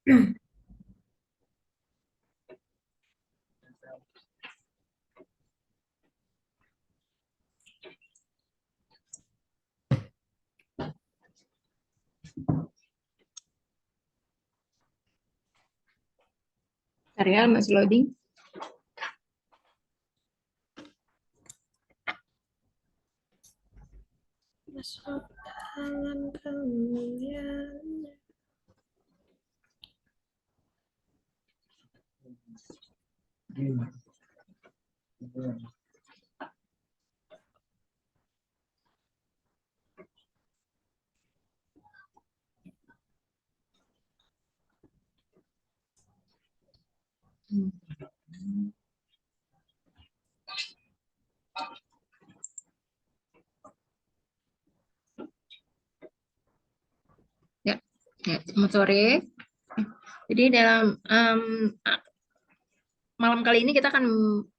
Bentar ya, masih loading. Masuk dalam kemuliaan. Ya, ya, selamat sore. Jadi dalam malam kali ini kita akan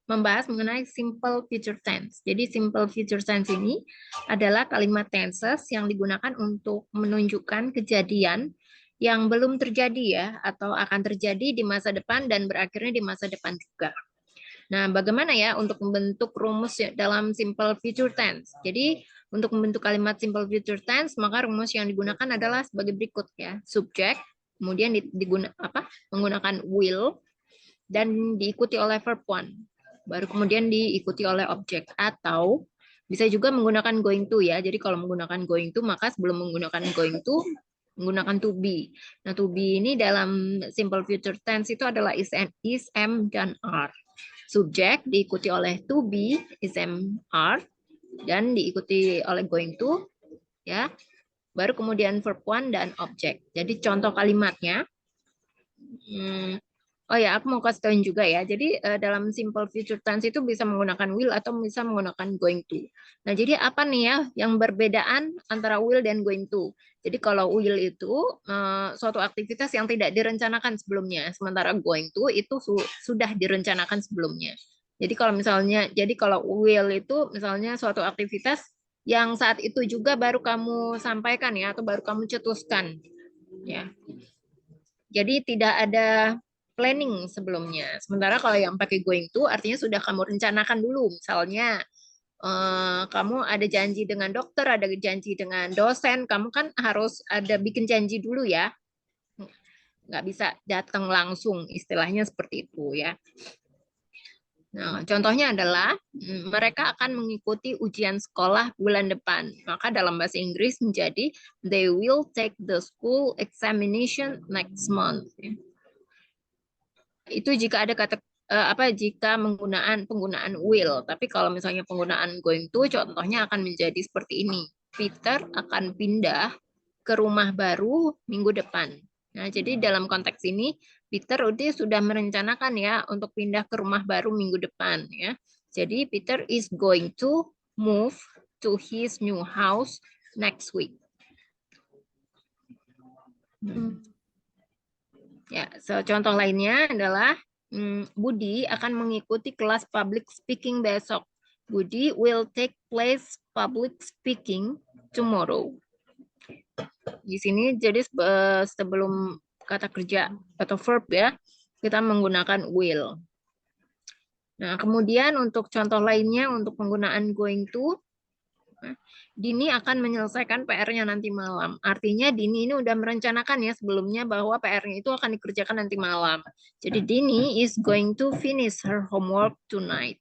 membahas mengenai simple future tense. Jadi simple future tense ini adalah kalimat tenses yang digunakan untuk menunjukkan kejadian yang belum terjadi ya, atau akan terjadi di masa depan dan berakhirnya di masa depan juga. Nah, bagaimana ya untuk membentuk rumus dalam simple future tense? Jadi, untuk membentuk kalimat simple future tense, maka rumus yang digunakan adalah sebagai berikut ya. Subject, kemudian menggunakan will, dan diikuti oleh verb one. Baru kemudian diikuti oleh objek. Atau bisa juga menggunakan going to ya. Jadi kalau menggunakan going to, maka sebelum menggunakan going to, menggunakan to be. Nah, to be ini dalam simple future tense itu adalah is, am, dan are. Subjek diikuti oleh to be, is, am, are, dan diikuti oleh going to, ya. Baru kemudian verb one dan objek. Jadi contoh kalimatnya, oh ya, aku mau kasih tahu juga ya. Jadi dalam simple future tense itu bisa menggunakan will atau bisa menggunakan going to. Nah, jadi apa nih ya yang berbedaan antara will dan going to? Jadi kalau will itu suatu aktivitas yang tidak direncanakan sebelumnya, sementara going to itu sudah direncanakan sebelumnya. Jadi kalau will itu misalnya suatu aktivitas yang saat itu juga baru kamu sampaikan ya, atau baru kamu cetuskan ya. Jadi tidak ada planning sebelumnya. Sementara kalau yang pakai going to artinya sudah kamu rencanakan dulu. Misalnya kamu ada janji dengan dokter, ada janji dengan dosen, kamu kan harus ada bikin janji dulu ya. Nggak bisa datang langsung, istilahnya seperti itu ya. Nah, contohnya adalah mereka akan mengikuti ujian sekolah bulan depan. Maka dalam bahasa Inggris menjadi they will take the school examination next month. Itu jika ada kata jika penggunaan will. Tapi kalau misalnya penggunaan going to, contohnya akan menjadi seperti ini. Peter akan pindah ke rumah baru minggu depan. Nah, jadi dalam konteks ini Peter udah sudah merencanakan ya untuk pindah ke rumah baru minggu depan ya. Jadi Peter is going to move to his new house next week. Ya, contoh lainnya adalah Budi akan mengikuti kelas public speaking besok. Budi will take place public speaking tomorrow. Di sini jadi sebelum kata kerja atau verb ya, kita menggunakan will. Nah, kemudian untuk contoh lainnya untuk penggunaan going to, Dini akan menyelesaikan PR-nya nanti malam. Artinya Dini ini udah merencanakan ya sebelumnya bahwa PR-nya itu akan dikerjakan nanti malam. Jadi Dini is going to finish her homework tonight.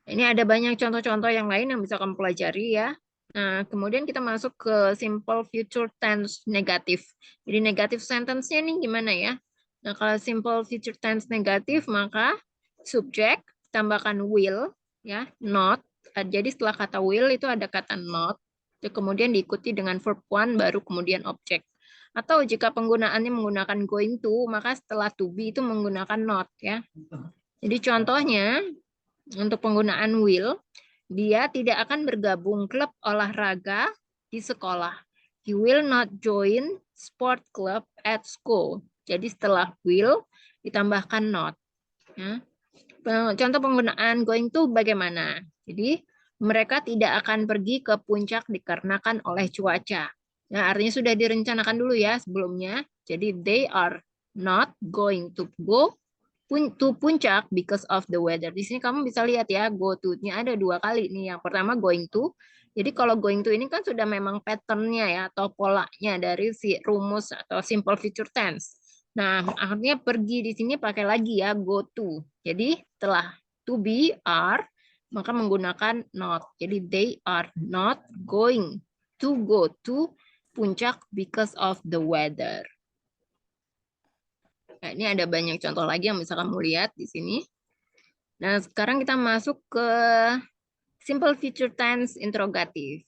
Ini ada banyak contoh-contoh yang lain yang bisa kamu pelajari ya. Nah, kemudian kita masuk ke simple future tense negatif. Jadi negatif sentence-nya nih gimana ya? Nah, kalau simple future tense negatif, maka subject tambahkan will, ya, not. Jadi setelah kata will itu ada kata not, kemudian diikuti dengan verb one, baru kemudian objek. Atau jika penggunaannya menggunakan going to, maka setelah to be itu menggunakan not, ya. Jadi contohnya, untuk penggunaan will, dia tidak akan bergabung klub olahraga di sekolah. He will not join sport club at school. Jadi setelah will ditambahkan not. Ya. Contoh penggunaan going to bagaimana? Jadi mereka tidak akan pergi ke puncak dikarenakan oleh cuaca. Nah, artinya sudah direncanakan dulu ya sebelumnya. Jadi they are not going to go to puncak because of the weather. Di sini kamu bisa lihat ya, go to-nya ada 2 kali nih. Yang pertama going to. Jadi kalau going to ini kan sudah memang pattern-nya ya atau polanya dari si rumus atau simple future tense. Nah, akhirnya pergi di sini pakai lagi ya go to. Jadi setelah to be are maka menggunakan not. Jadi they are not going to go to puncak because of the weather. Nah, ini ada banyak contoh lagi yang bisa kamu lihat di sini. Nah, sekarang kita masuk ke simple future tense interrogative.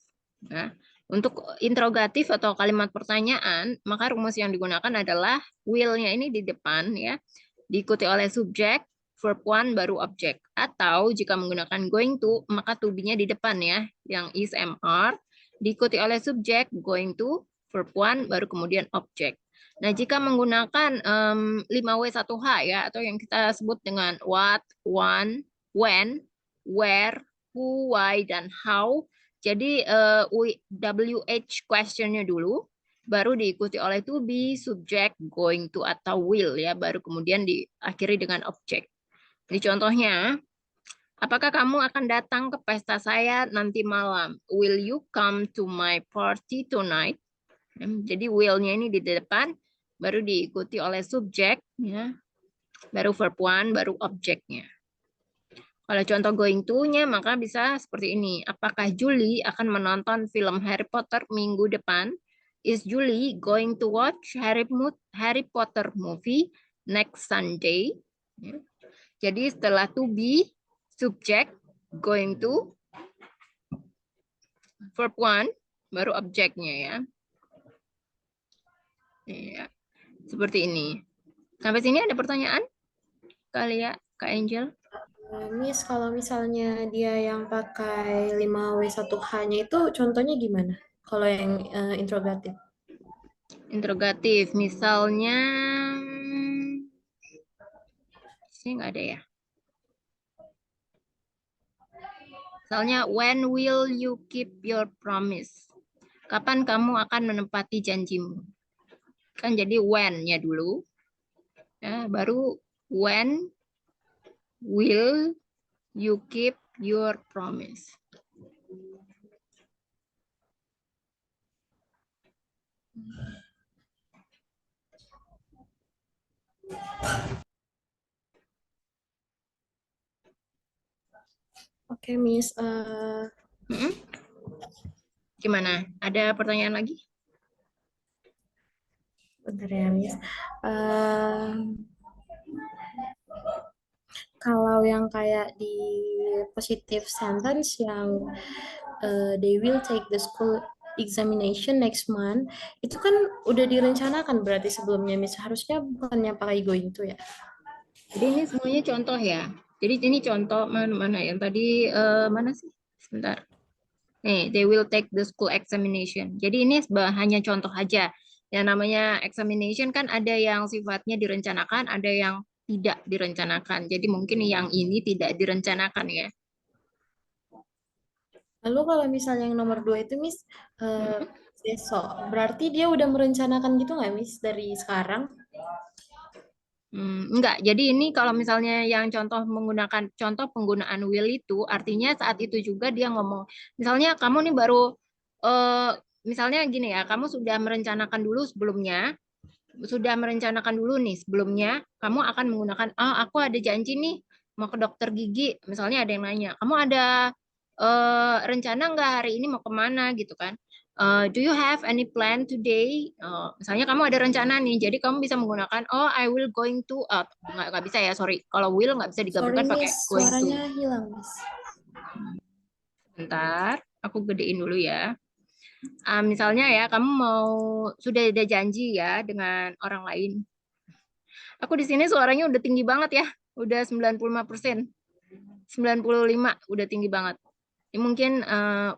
Nah, untuk interrogatif atau kalimat pertanyaan, maka rumus yang digunakan adalah will-nya ini di depan ya, diikuti oleh subjek, verb one baru objek. Atau jika menggunakan going to, maka to be-nya di depan ya, yang is, am, are, diikuti oleh subjek, going to, verb one baru kemudian objek. Nah, jika menggunakan 5W1H ya, atau yang kita sebut dengan what, when, where, who, why, dan how. Jadi WH question-nya dulu, baru diikuti oleh to be, subject, going to, atau will ya, baru kemudian diakhiri dengan objek. Ini contohnya, apakah kamu akan datang ke pesta saya nanti malam? Will you come to my party tonight? Jadi will-nya ini di depan, baru diikuti oleh subjek, ya, baru verb one, baru objeknya. Kalau contoh going to-nya, maka bisa seperti ini. Apakah Julie akan menonton film Harry Potter minggu depan? Is Julie going to watch Harry Potter movie next Sunday? Jadi setelah to be, subject, going to, verb one, baru objeknya ya. Ya. Seperti ini. Sampai sini ada pertanyaan? Kali ya, Kak Angel? Miss, kalau misalnya dia yang pakai 5W1H-nya itu contohnya gimana? Kalau yang interrogatif. Interrogatif, misalnya sini nggak ada ya. Misalnya, when will you keep your promise? Kapan kamu akan menepati janjimu? Kan jadi when-nya dulu. Ya, baru when will you keep your promise? Oke, Miss. Gimana? Ada pertanyaan lagi? Bentar ya, Miss. Kalau yang kayak di positive sentence yang they will take the school examination next month, itu kan udah direncanakan berarti sebelumnya, Miss. Harusnya bukannya pakai going to ya. Jadi ini semuanya contoh ya. Jadi ini contoh mana yang tadi mana sih? Sebentar. Nih, they will take the school examination. Jadi ini hanya contoh aja. Yang namanya examination kan ada yang sifatnya direncanakan, ada yang tidak direncanakan. Jadi mungkin yang ini tidak direncanakan ya. Lalu kalau misalnya yang nomor 2 itu, Miss, besok, berarti dia udah merencanakan gitu nggak, Miss, dari sekarang? Enggak, jadi ini kalau misalnya yang contoh menggunakan contoh penggunaan will itu artinya saat itu juga dia ngomong, misalnya kamu nih baru misalnya gini ya, kamu sudah merencanakan dulu sebelumnya, kamu akan menggunakan, oh aku ada janji nih mau ke dokter gigi, misalnya ada yang nanya, kamu ada rencana nggak hari ini mau kemana gitu kan? Do you have any plan today? Misalnya kamu ada rencana nih, jadi kamu bisa menggunakan oh I will going to nggak bisa ya, sorry. Kalau will nggak bisa Sorry, digabungkan pakai Miss, going to. suaranya hilang, Miss. Bentar, aku gedein dulu ya. Misalnya ya, kamu sudah ada janji ya dengan orang lain. Aku di sini suaranya udah tinggi banget ya, udah 95%, 95 udah tinggi banget. Ini mungkin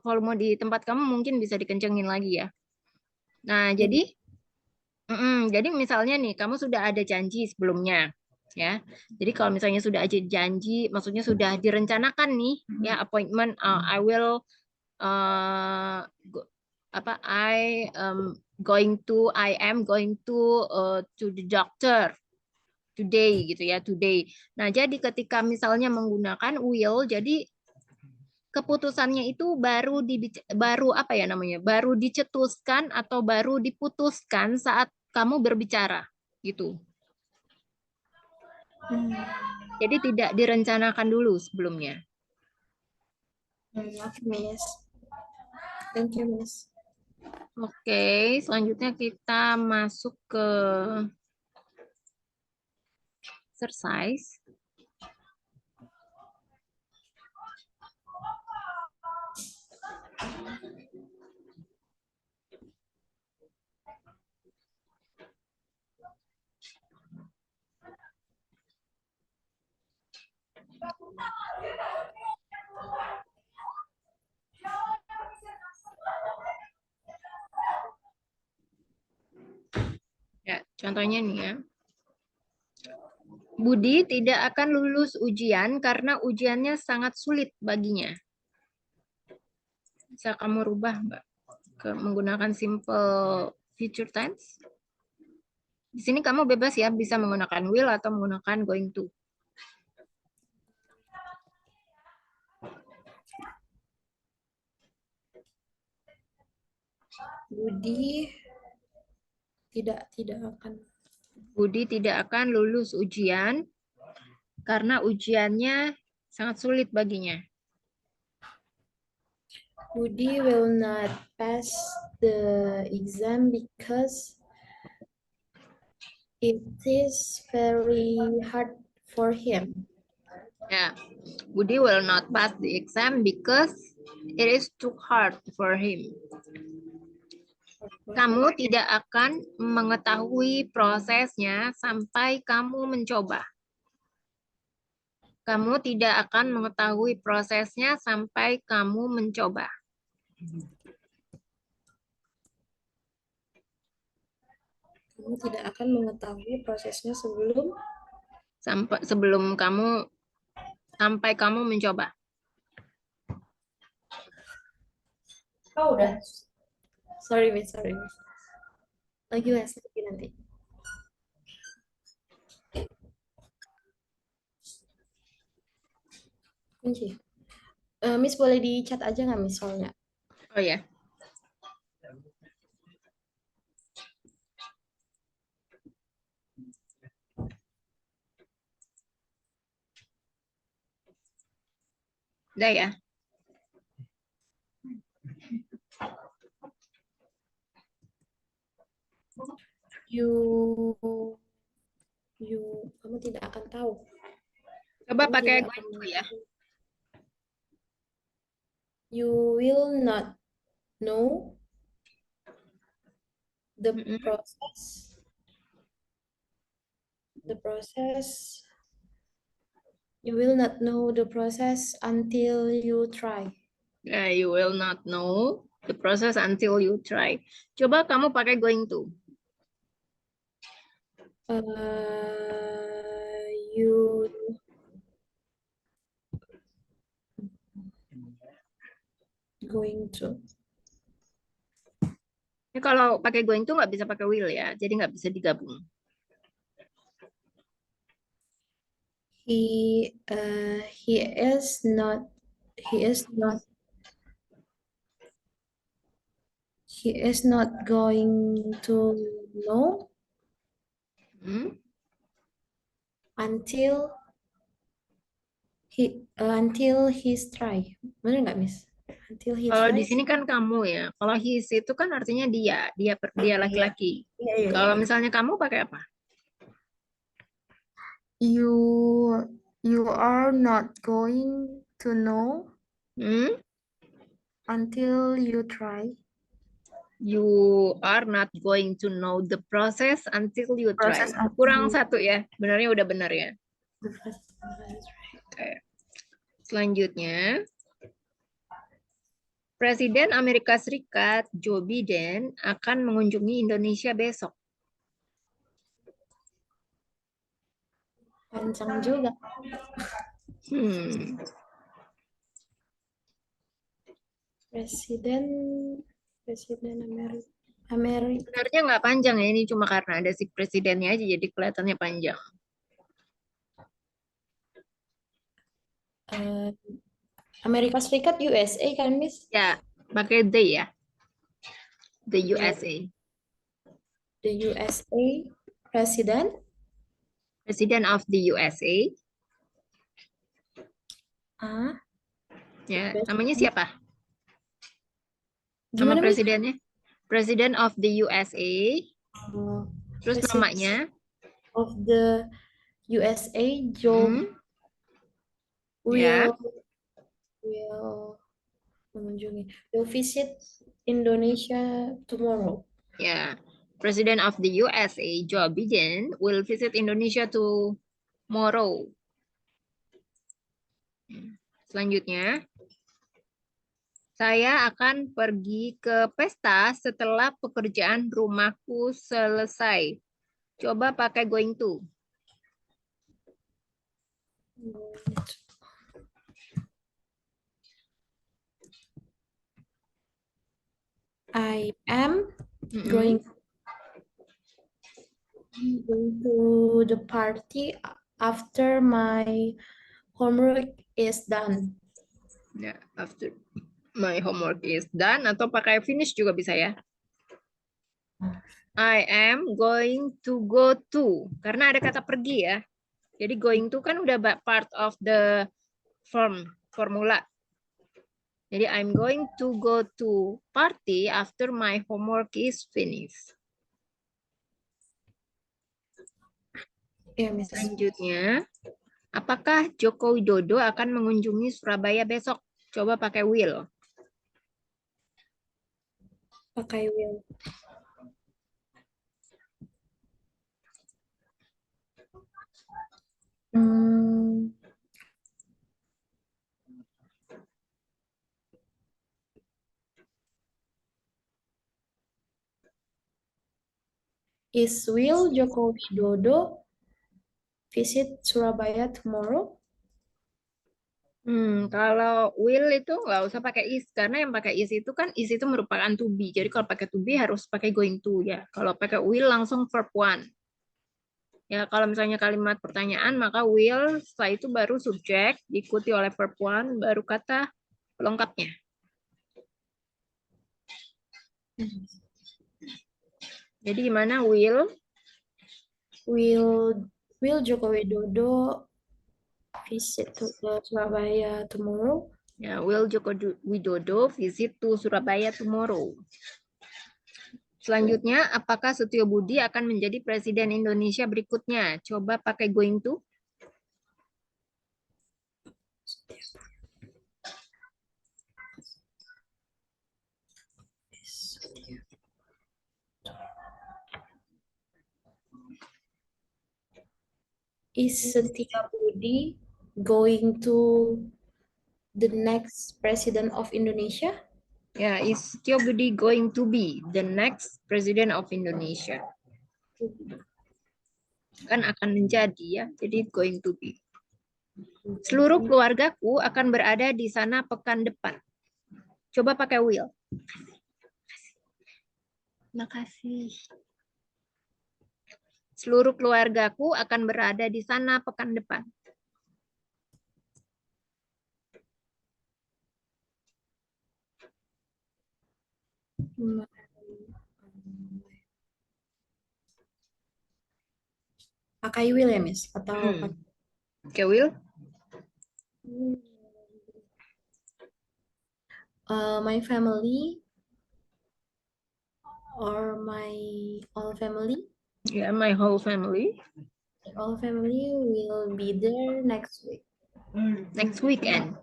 volume di tempat kamu mungkin bisa dikencengin lagi ya. Nah, jadi misalnya nih, kamu sudah ada janji sebelumnya, ya. Jadi kalau misalnya sudah ada janji, maksudnya sudah direncanakan nih, ya appointment, I will I am going to the doctor today gitu ya, today. Nah, jadi ketika misalnya menggunakan will, jadi keputusannya itu baru apa ya namanya? Baru dicetuskan atau baru diputuskan saat kamu berbicara gitu. Jadi tidak direncanakan dulu sebelumnya. Oke, Miss. Thank you, Miss. Oke, selanjutnya kita masuk ke exercise. Ya, contohnya nih ya. Budi tidak akan lulus ujian karena ujiannya sangat sulit baginya. Bisa kamu rubah, Mbak, menggunakan simple future tense. Di sini kamu bebas ya, bisa menggunakan will atau menggunakan going to. Budi tidak akan. Budi tidak akan lulus ujian karena ujiannya sangat sulit baginya. Budi will not pass the exam because it is very hard for him. Ya, Budi will not pass the exam because it is too hard for him. Kamu tidak akan mengetahui prosesnya sampai kamu mencoba. Kamu tidak akan mengetahui prosesnya sampai kamu mencoba. Kamu tidak akan mengetahui prosesnya sampai kamu mencoba. Oh, udah. Sorry, Miss. Lagi les nanti. Kunci. Miss boleh di chat aja nggak, Miss, soalnya? Oh ya. Udah ya. Kamu tidak akan tahu. Coba Kamu pakai tidak going akan to ya. You will not know the process. The process. You will not know the process until you try. You will not know the process until you try. Coba kamu pakai going to. You going to. Ini kalau pakai going to nggak bisa pakai will ya, jadi nggak bisa digabung. He is not going to know until he's try. Benar nggak, Miss? Until he Kalau di try. sini kan kamu ya. Kalau his itu kan artinya dia laki-laki. Iya. Kalau misalnya kamu pakai apa? You are not going to know until you try. You are not going to know the process until you try. Kurang satu ya. Benarnya udah benar ya. Oke. Selanjutnya, Presiden Amerika Serikat Joe Biden akan mengunjungi Indonesia besok. Panjang juga. Presiden Presiden Amerika. Sebenarnya nggak panjang ya, ini cuma karena ada si presidennya aja jadi kelihatannya panjang. Amerika Serikat USA kan, Miss? Ya, pakai the ya, the Ya, USA. the USA President. President of the USA. Ah, Ya, namanya President. siapa? Nama Gimana, Miss? presidennya? President of the USA. Terus President namanya? of the USA, Joe Hmm, ya, will will mengunjungi, will visit Indonesia tomorrow. ya. President of the USA, Joe Biden, will visit Indonesia tomorrow. Selanjutnya, saya akan pergi ke pesta setelah pekerjaan rumahku selesai. Coba pakai going to. I am Mm-mm. going to the party after my homework is done. Ya, after my homework is done atau pakai finish juga bisa ya. I am going to go to karena ada kata pergi ya. Jadi going to kan udah part of the formula. Jadi I'm going to go to party after my homework is finished. Ya, Miss. Selanjutnya, apakah Joko Widodo akan mengunjungi Surabaya besok? Coba pakai will. Pakai will. Is will Joko Widodo visit Surabaya tomorrow? Kalau will itu nggak usah pakai is karena yang pakai is itu merupakan to be. Jadi kalau pakai to be harus pakai going to ya. Kalau pakai will langsung verb one. Ya, kalau misalnya kalimat pertanyaan maka will setelah itu baru subjek diikuti oleh verb one baru kata pelengkapnya. Jadi gimana will? Will Joko Widodo visit to Surabaya tomorrow? Ya, will Joko Widodo visit to Surabaya tomorrow. Selanjutnya, apakah Setio Budi akan menjadi presiden Indonesia berikutnya? Coba pakai going to. Is Setia Budi going to the next president of Indonesia? Ya, is Setio Budi going to be the next president of Indonesia? Kan akan menjadi ya, jadi going to be. Seluruh keluargaku akan berada di sana pekan depan. Coba pakai will. Makasih. Seluruh keluargaku akan berada di sana pekan depan. Pakai will ya, Miss? Atau Oke, will. My family or my all family? Ya, my whole family. All family will be there next week. Next weekend.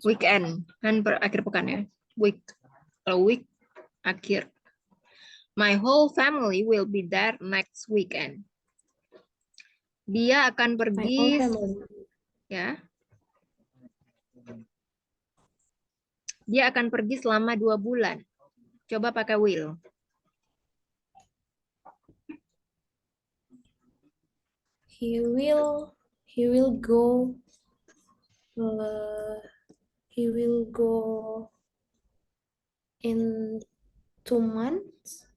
Weekend. Kan akhir pekan ya. Week. Kalau week, akhir. My whole family will be there next weekend. Dia akan My pergi, all family. ya. Dia akan pergi selama 2 bulan. Coba pakai will. He will go. He will go in 2 months.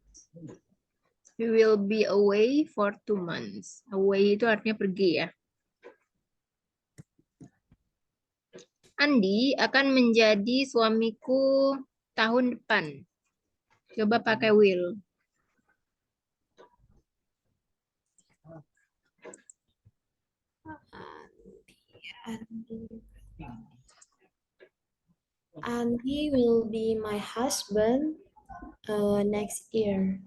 We will be away for 2 months. Away itu artinya pergi ya. Andi akan menjadi suamiku tahun depan. Coba pakai will. Andy will be my husband next year.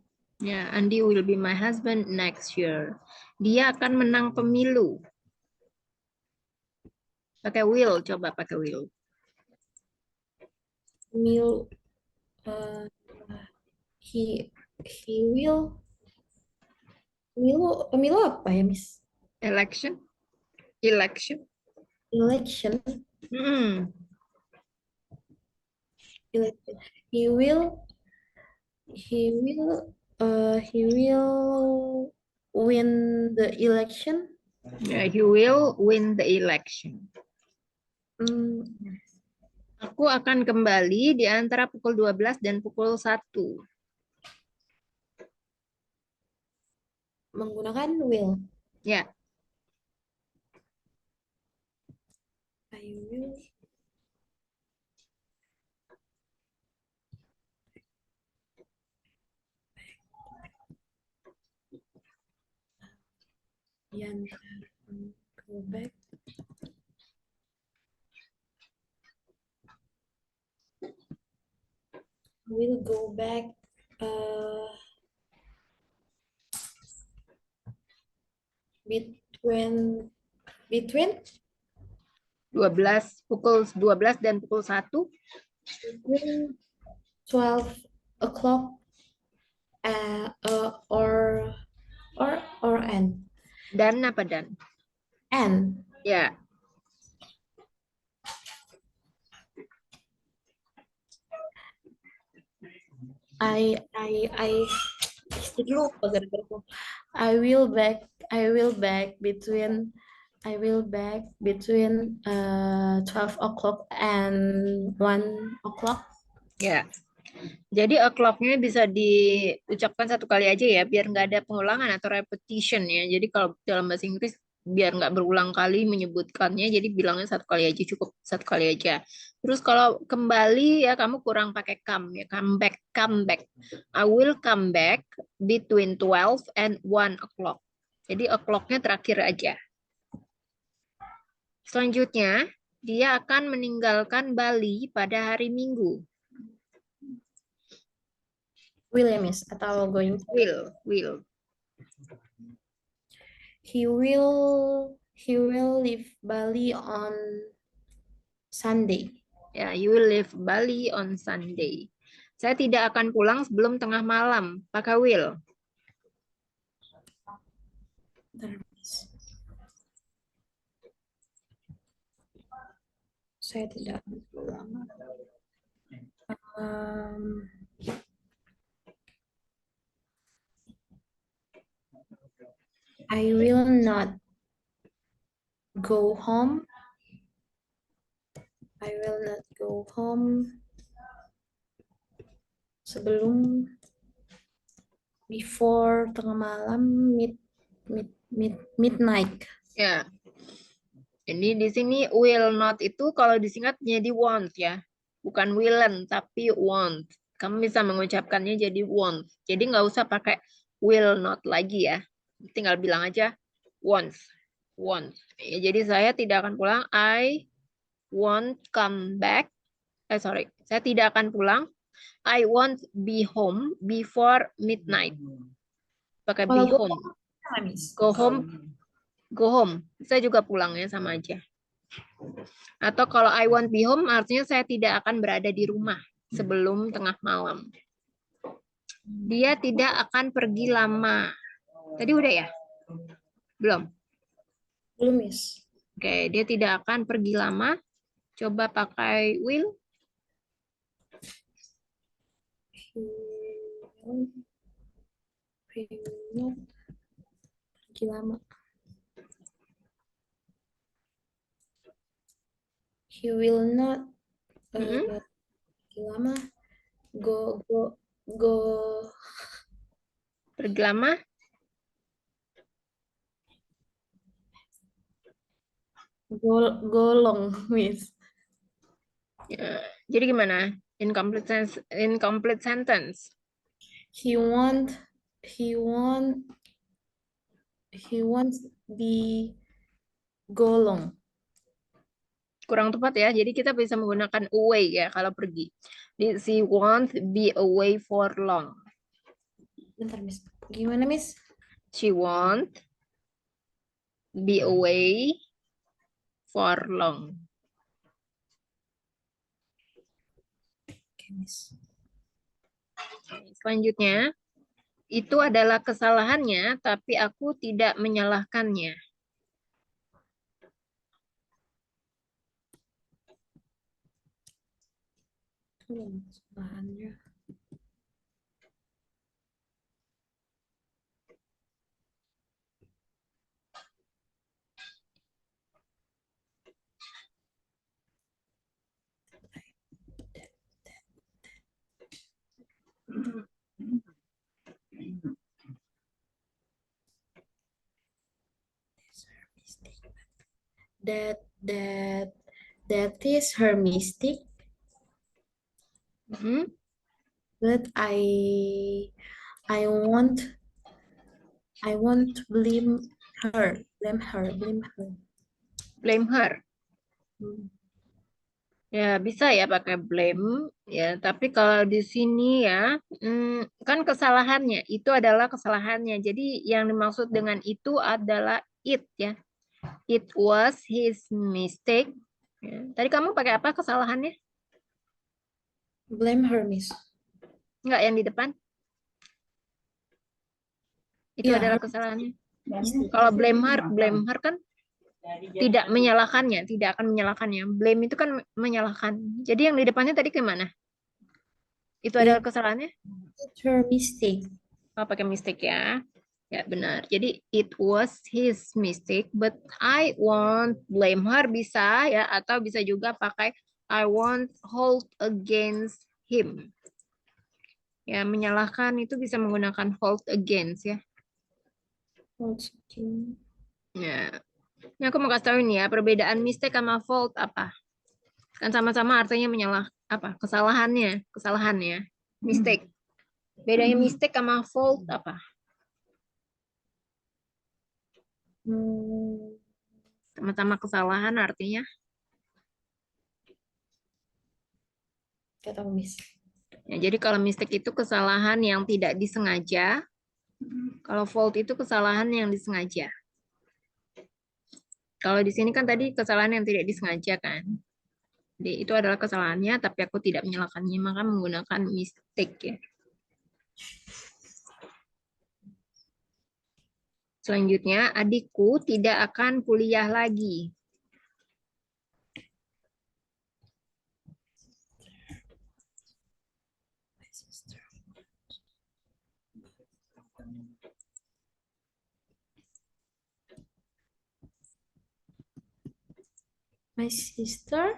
Ya, Andi will be my husband next year. Dia akan menang pemilu. Pakai will, coba pakai will. Will he pemilu apa ya, Miss? Election. Election. Hmm. Election. He will win the election. Yeah, he will win the election. Aku akan kembali di antara pukul 12 dan pukul 1. Menggunakan will. Ya. I will. Go back. Will go back between pukul 12 dan pukul 1. between 12 o'clock or and. Dan apa dan? And. Ya. I will back between 12 o'clock and 1 o'clock. Ya. Jadi o'clock-nya bisa diucapkan satu kali aja ya, biar nggak ada pengulangan atau repetition ya. Jadi kalau dalam bahasa Inggris biar nggak berulang kali menyebutkannya, jadi bilangnya satu kali aja, cukup satu kali aja. Terus kalau kembali ya kamu kurang pakai come ya, come back. I will come back between 12 and 1 o'clock. Jadi o'clock-nya terakhir aja. Selanjutnya, dia akan meninggalkan Bali pada hari Minggu. Will ya, Miss? Atau going? Will. He will leave Bali on Sunday. Ya, you will leave Bali on Sunday. Saya tidak akan pulang sebelum tengah malam. Pakai will. Saya tidak akan pulang. I will not go home. I will not go home sebelum before tengah malam midnight. Ya. Ini di sini will not itu kalau disingkat jadi won't ya. Bukan willen tapi won't. Kamu bisa mengucapkannya jadi won't. Jadi nggak usah pakai will not lagi ya. Tinggal bilang aja won't. Ya, jadi saya tidak akan pulang. I won't come back. Saya tidak akan pulang. I won't be home before midnight. Pakai be home. Go home. Saya juga pulang ya, sama aja. Atau kalau I won't be home, artinya saya tidak akan berada di rumah sebelum tengah malam. Dia tidak akan pergi lama. Tadi udah ya? Belum? Belum, Miss. Oke, dia tidak akan pergi lama. Coba pakai will. Pergi lama. He will not pergi lama Go, go, go, Pergi lama? golong, Miss. Ya, jadi gimana? Incomplete sentence. He want, he want, he wants be golong. Kurang tepat ya. Jadi kita bisa menggunakan away ya kalau pergi. She won't be away for long. Bentar, Miss. Gimana, Miss? She won't be away for long. Oke, Miss. Selanjutnya, itu adalah kesalahannya, tapi aku tidak menyalahkannya. Bahannya. That is her mistake, Hmm? but I won't blame her. Blame her. Blame her. Blame her. Hmm. Ya, bisa ya pakai blame ya, tapi kalau di sini ya kan kesalahannya itu adalah kesalahannya. Jadi yang dimaksud dengan itu adalah it ya. It was his mistake. Ya. Tadi kamu pakai apa kesalahannya? Blame her, Miss. Enggak yang di depan. Itu Ya, adalah her kesalahannya. mistake. Kalau blame her kan tidak menyalahkannya, tidak akan menyalahkannya. Blame itu kan menyalahkan. Jadi yang di depannya tadi gimana? Itu adalah kesalahannya? It's her mistake. Oh, pakai mistake ya. Ya, benar. Jadi, it was his mistake, but I won't blame her bisa ya, atau bisa juga pakai I won't hold against him. Ya, menyalahkan itu bisa menggunakan hold against ya. Okay. Ya. Ini aku mau kasih tahu ini ya, perbedaan mistake sama fault apa? Kan sama-sama artinya menyalah apa? Kesalahannya. Mistake. Bedanya mistake sama fault apa? Sama-sama kesalahan artinya. Gak tahu, Miss. Ya, jadi kalau mistake itu kesalahan yang tidak disengaja, kalau fault itu kesalahan yang disengaja. Kalau di sini kan tadi kesalahan yang tidak disengaja kan. Jadi itu adalah kesalahannya, tapi aku tidak menyalahkannya, maka menggunakan mistake ya. Selanjutnya, adikku tidak akan kuliah lagi. My sister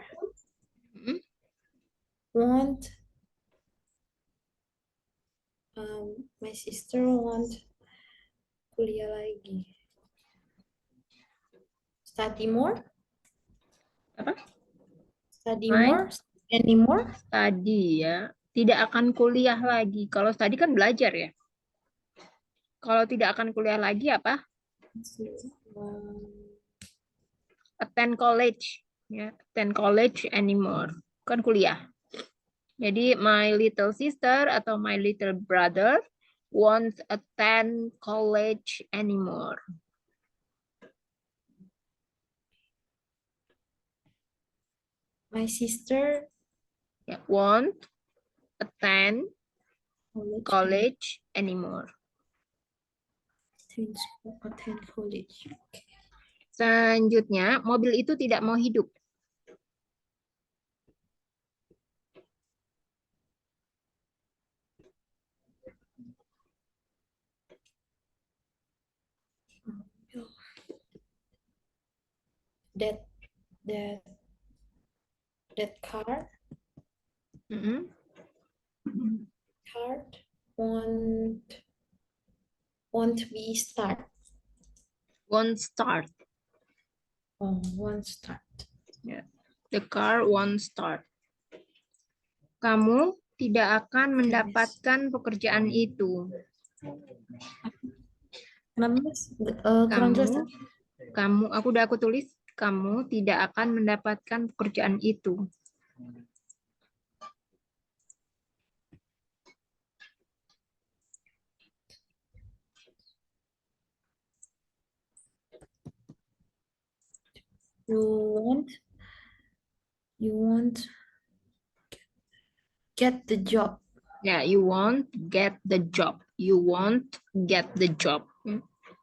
Hmm? want kuliah lagi. Study more? Apa? Study My more? Anymore? study ya. Tidak akan kuliah lagi. Kalau study kan belajar ya. Kalau tidak akan kuliah lagi apa? Attend college. Ya, attend college anymore. Kan kuliah. Jadi my little sister atau my little brother won't attend college anymore. My sister Ya, won't attend college anymore. attend college. Okay. Selanjutnya, mobil itu tidak mau hidup. That that car Mm-mm. Start won't be start. Won't start. Oh, won't start. Ya. The car won't start. Kamu tidak akan mendapatkan pekerjaan itu. Kenapa Mas? Kurang jelas. Aku tulis, kamu tidak akan mendapatkan pekerjaan itu. You won't get the job. Ya, you won't get the job. You won't get the job.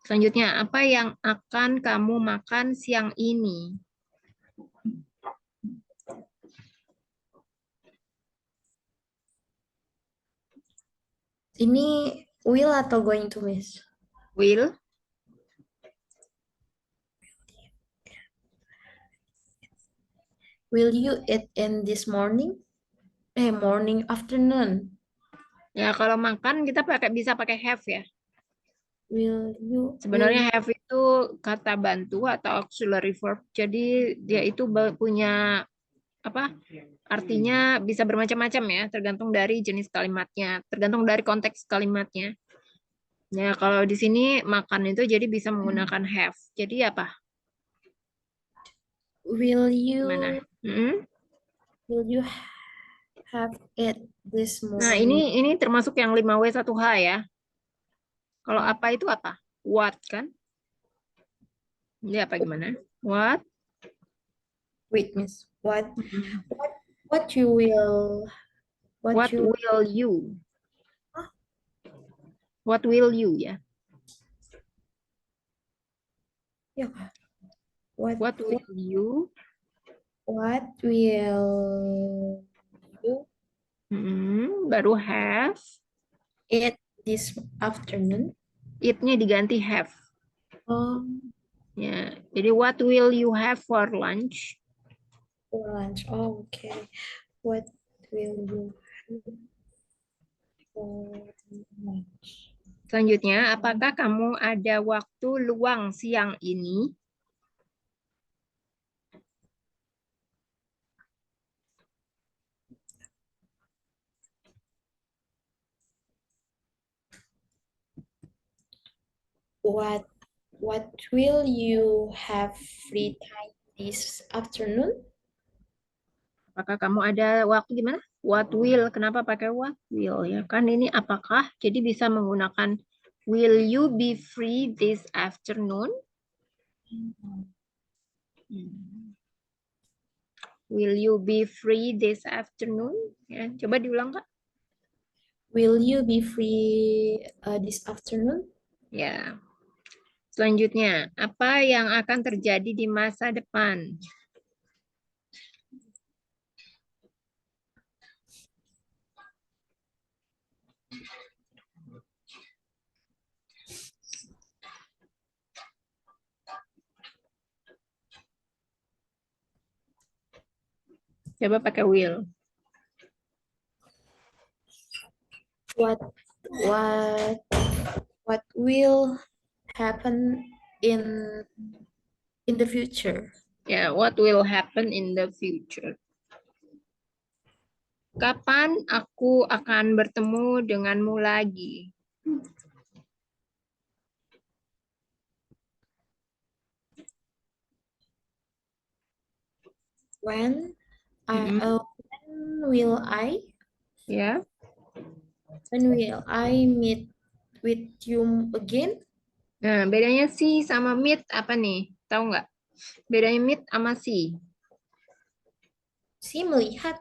Selanjutnya, apa yang akan kamu makan siang ini? Ini will atau going to miss? Will. Will you eat in this morning? Morning, afternoon. Ya, kalau makan kita bisa pakai have ya. Sebenarnya have itu kata bantu atau auxiliary verb. Jadi dia itu punya apa? Artinya bisa bermacam-macam ya, tergantung dari jenis kalimatnya, tergantung dari konteks kalimatnya. Ya, kalau di sini makan itu jadi bisa menggunakan have. Jadi apa? Will you Mana? will you have it this Nah, morning? ini termasuk yang 5W 1H ya. Kalau apa itu apa? What kan? Ini apa gimana? What? Wait, Miss. What you will What you will you? Hah? What will you ya? ya Kak? What What will you? what will you Baru have. eat this afternoon? It-nya diganti have. Oh, Ya, jadi what will you have for lunch? for lunch. Oh, okay. What will you have for lunch? Selanjutnya, apakah kamu ada waktu luang siang ini? What will you have free time this afternoon? Apakah kamu ada waktu gimana? What will? Kenapa pakai what will ya? Kan ini apakah? Jadi bisa menggunakan will you be free this afternoon? Will you be free this afternoon? Ya, coba diulang Kak. Will you be free this afternoon? Ya. Selanjutnya, apa yang akan terjadi di masa depan? Coba pakai will. What will happen in the future? Ya, what will happen in the future? Kapan aku akan bertemu denganmu lagi? When will I? Ya. When will I meet with you again? Nah, bedanya si sama meet apa nih? Tahu nggak? Bedanya meet sama si. Si melihat.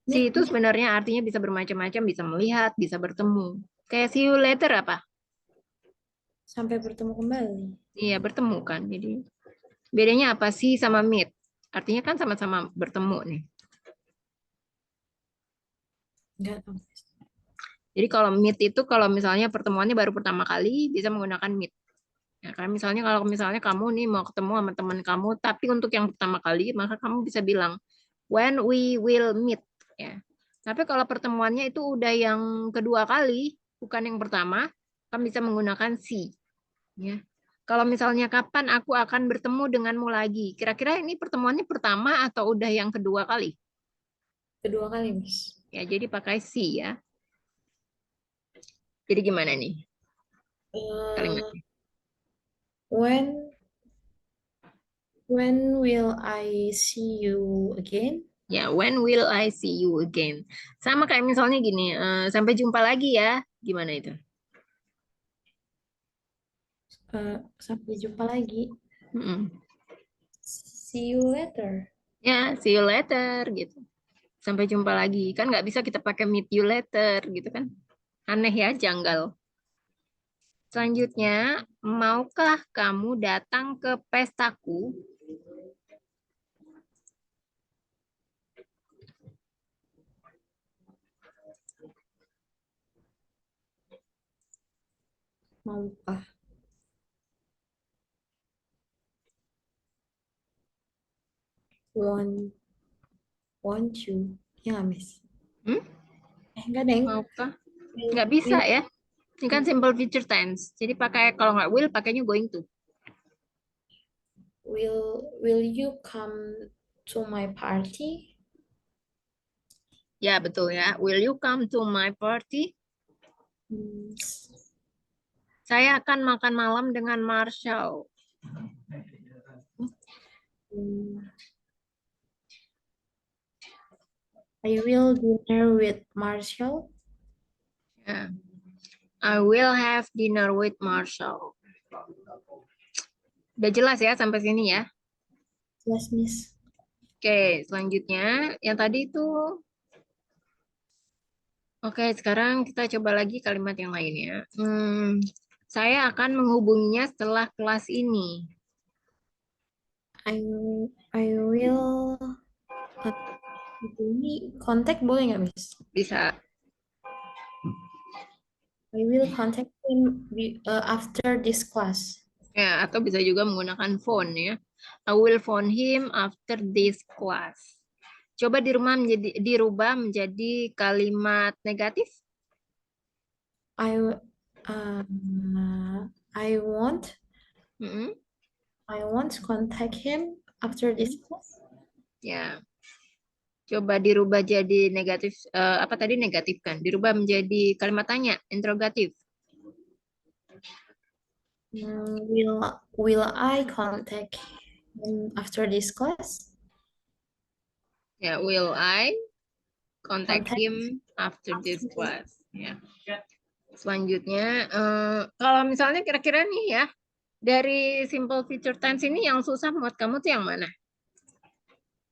Si itu sebenarnya artinya bisa bermacam-macam, bisa melihat, bisa bertemu. Kayak see you later apa? Sampai bertemu kembali. Iya, bertemu kan. Jadi bedanya apa sih sama meet? Artinya kan sama-sama bertemu nih. Enggak tahu. Jadi kalau meet itu kalau misalnya pertemuannya baru pertama kali bisa menggunakan meet. Ya, kan misalnya kalau kamu nih mau ketemu sama teman kamu, tapi untuk yang pertama kali maka kamu bisa bilang when we will meet. Ya. Tapi kalau pertemuannya itu udah yang kedua kali, bukan yang pertama, kan bisa menggunakan si. Ya. Kalau misalnya kapan aku akan bertemu denganmu lagi, kira-kira ini pertemuannya pertama atau udah yang kedua kali? Kedua kali, Miss. Ya, jadi pakai si ya. Jadi gimana nih Eh, kalimatnya? when will I see you again? Ya, when will I see you again? Sama kayak misalnya gini, sampai jumpa lagi ya. Gimana itu? Sampai jumpa lagi. Mm-mm. See you later. Ya, see you later gitu. Sampai jumpa lagi. Kan nggak bisa kita pakai meet you later gitu kan. Aneh ya, janggal. Selanjutnya, maukah kamu datang ke pestaku? Maukah? Want, want you. Ya, nggak, Miss. Hmm? Enggak, Deng. Maukah? Will, Nggak bisa will, ya. Ini kan simple future tense. Jadi pakai kalau nggak will, pakainya going to. will you come to my party? Ya, betul ya. Will you come to my party? Hmm, Saya akan makan malam dengan Marshall. hmm, I will dinner with Marshall. Ya. I will have dinner with Marshall. Udah jelas ya sampai sini ya. Yes, Miss. Oke, selanjutnya yang tadi itu. Oke, sekarang kita coba lagi kalimat yang lainnya. Saya akan menghubunginya setelah kelas ini. I I will ini kontak boleh nggak, Miss? Bisa. I will contact him after this class. Ya, atau bisa juga menggunakan phone ya. I will phone him after this class. Coba dirubah menjadi kalimat negatif. I uh, I won't Mm-mm. I won't contact him after this class. Ya, coba dirubah jadi negatif. Apa tadi negatif kan? Dirubah menjadi kalimat tanya, interrogatif. Will I contact him after this class? Ya, will I contact Contact him after this after this. class? Ya. Selanjutnya, kalau misalnya kira-kira nih ya, dari simple future tense ini yang susah buat kamu tuh yang mana?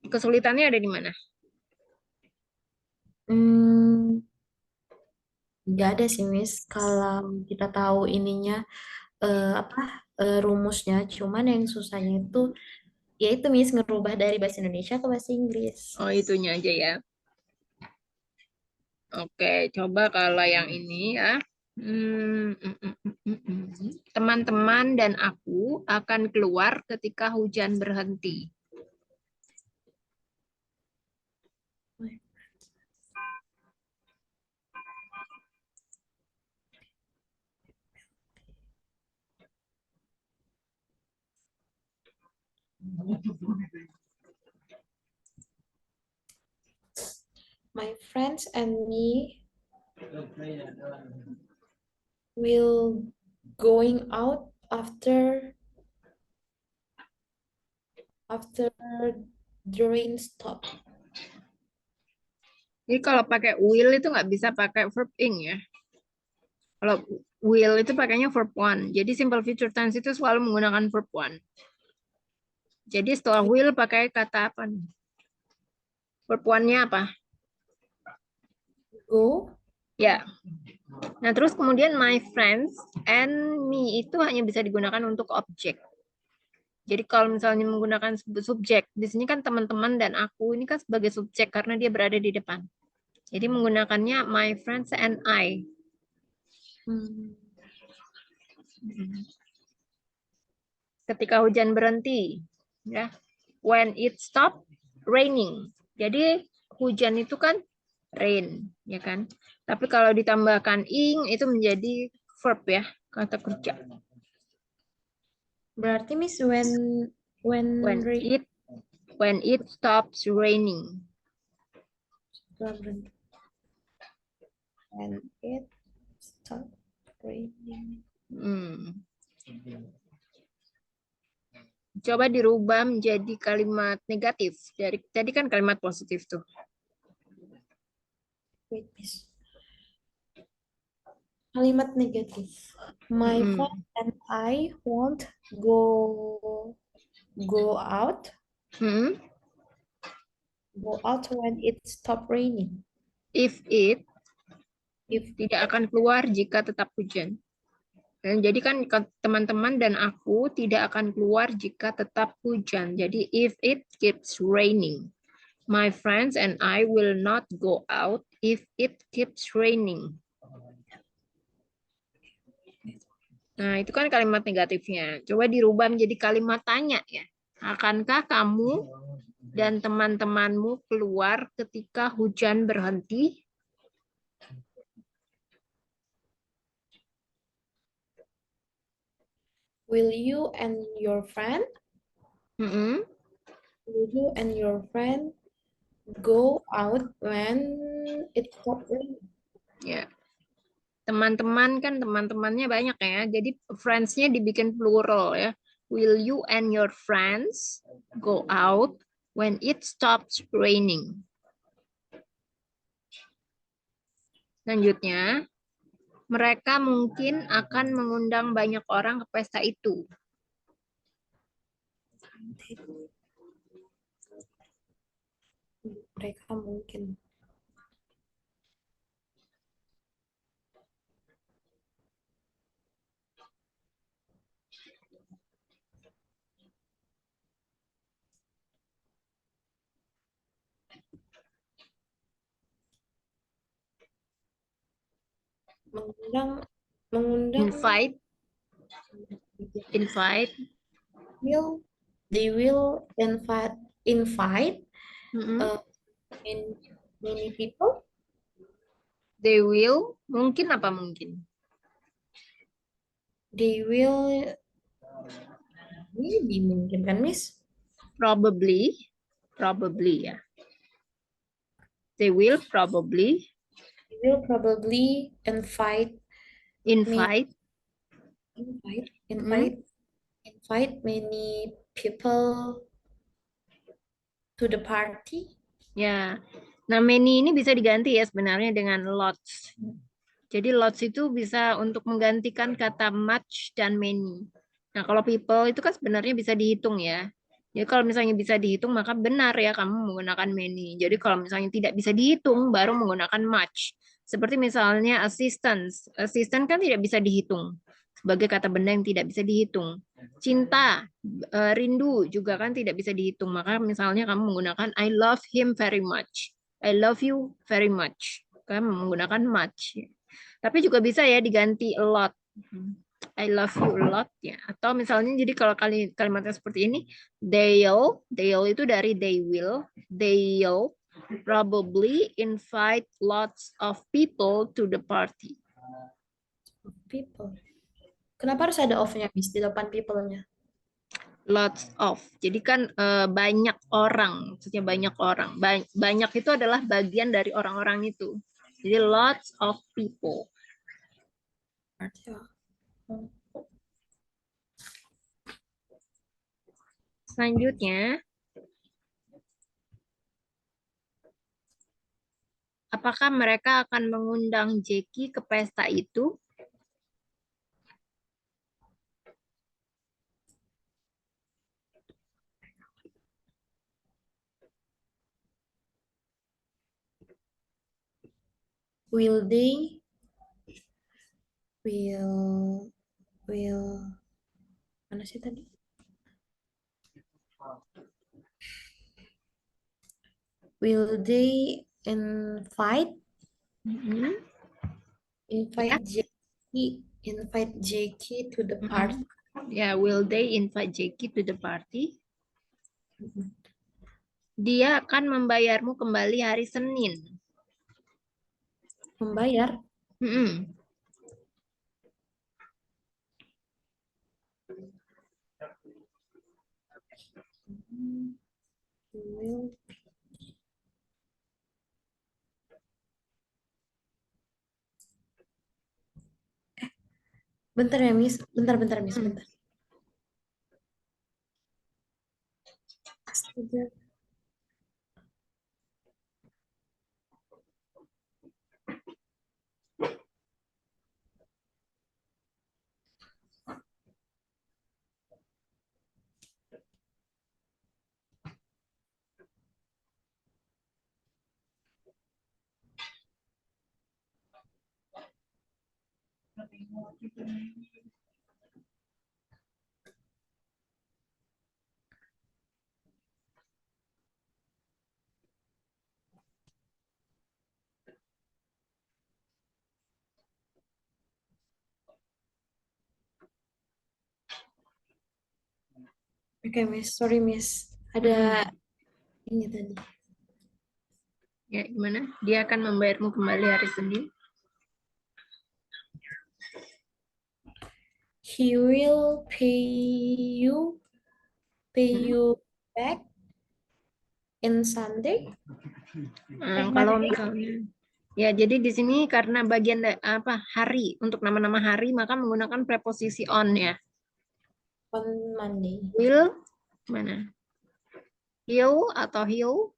Kesulitannya ada di mana? Hmm, nggak ada sih, Miss. Kalau kita tahu ininya apa rumusnya, cuman yang susahnya itu yaitu Miss ngerubah dari bahasa Indonesia ke bahasa Inggris. Oh, itunya aja ya. Oke, coba kalau yang ini ya. Teman-teman dan aku akan keluar ketika hujan berhenti. My friends and me will going out after the rain stop. Jadi kalau pakai will itu nggak bisa pakai verb ing ya. Kalau will itu pakainya verb one. Jadi simple future tense itu selalu menggunakan verb one. Jadi setelah will pakai kata apa nih? Verb one-nya apa? Go. Ya. Nah, terus kemudian my friends and me itu hanya bisa digunakan untuk objek. Jadi kalau misalnya menggunakan subjek, di sini kan teman-teman dan aku ini kan sebagai subjek karena dia berada di depan. Jadi menggunakannya my friends and I. Hmm. Ketika hujan berhenti, ya. When it stop raining. Jadi hujan itu kan rain, ya kan? Tapi kalau ditambahkan ing itu menjadi verb ya, kata kerja. Berarti Miss when When it stops raining. when it stops raining. Coba dirubah menjadi kalimat negatif. Dari tadi kan kalimat positif tuh. Wait, Miss. Kalimat negatif. My friend and I won't go out. Go out when it stop raining. If tidak akan keluar jika tetap hujan. Dan jadi kan teman-teman dan aku tidak akan keluar jika tetap hujan. Jadi if it keeps raining. My friends and I will not go out if it keeps raining. Nah, itu kan kalimat negatifnya. Coba dirubah menjadi kalimat tanya ya. Akankah kamu dan teman-temanmu keluar ketika hujan berhenti? Will you and your friend? Will you and your friend go out when it stop raining? Ya. Teman-teman kan teman-temannya banyak ya. Jadi friends-nya dibikin plural ya. Will you and your friends go out when it stops raining? Selanjutnya, mereka mungkin akan mengundang banyak orang ke pesta itu. Mereka mungkin. Mengundang. Invite. They will invite many people. They will, mungkin apa mungkin? They will, maybe mungkin kan Miss? Probably ya. They will probably invite many people to the party. Ya. Nah, many ini bisa diganti ya sebenarnya dengan lots. Jadi lots itu bisa untuk menggantikan kata much dan many. Nah, kalau people itu kan sebenarnya bisa dihitung ya. Jadi kalau misalnya bisa dihitung maka benar ya kamu menggunakan many. Jadi kalau misalnya tidak bisa dihitung baru menggunakan much. Seperti misalnya assistance. Assistant kan tidak bisa dihitung sebagai kata benda yang tidak bisa dihitung. Cinta, rindu juga kan tidak bisa dihitung. Maka misalnya kamu menggunakan I love him very much. I love you very much. Kamu menggunakan much. Tapi juga bisa ya diganti a lot. I love you a lot ya. Atau misalnya jadi kalau kalimatnya seperti ini, they'll itu dari they'll probably invite lots of people to the party. People. Kenapa harus ada of-nya Miss di depan people-nya? Lots of. Jadi kan banyak orang, maksudnya banyak orang. Banyak itu adalah bagian dari orang-orang itu. Jadi lots of people. Selanjutnya, apakah mereka akan mengundang Jackie ke pesta itu? Will mana sih tadi? Will they invite Jackie to the party? Ya, will they invite Jackie to the party? Dia akan membayarmu kembali hari Senin. Membayar. Mm-mm. He will. Bentar ya, Miss. Bentar, Miss. Mm. Bentar. Astaga. Oke, Miss. Sorry, Miss. Ada ini tadi. Ya, gimana? Dia akan membayarmu kembali hari Senin. He will pay Mm. you back in Sunday. Kalau Monday. misalnya, ya jadi di sini karena bagian apa hari untuk nama-nama hari maka menggunakan preposisi on ya. On Monday. Will mana? He'll atau he'll?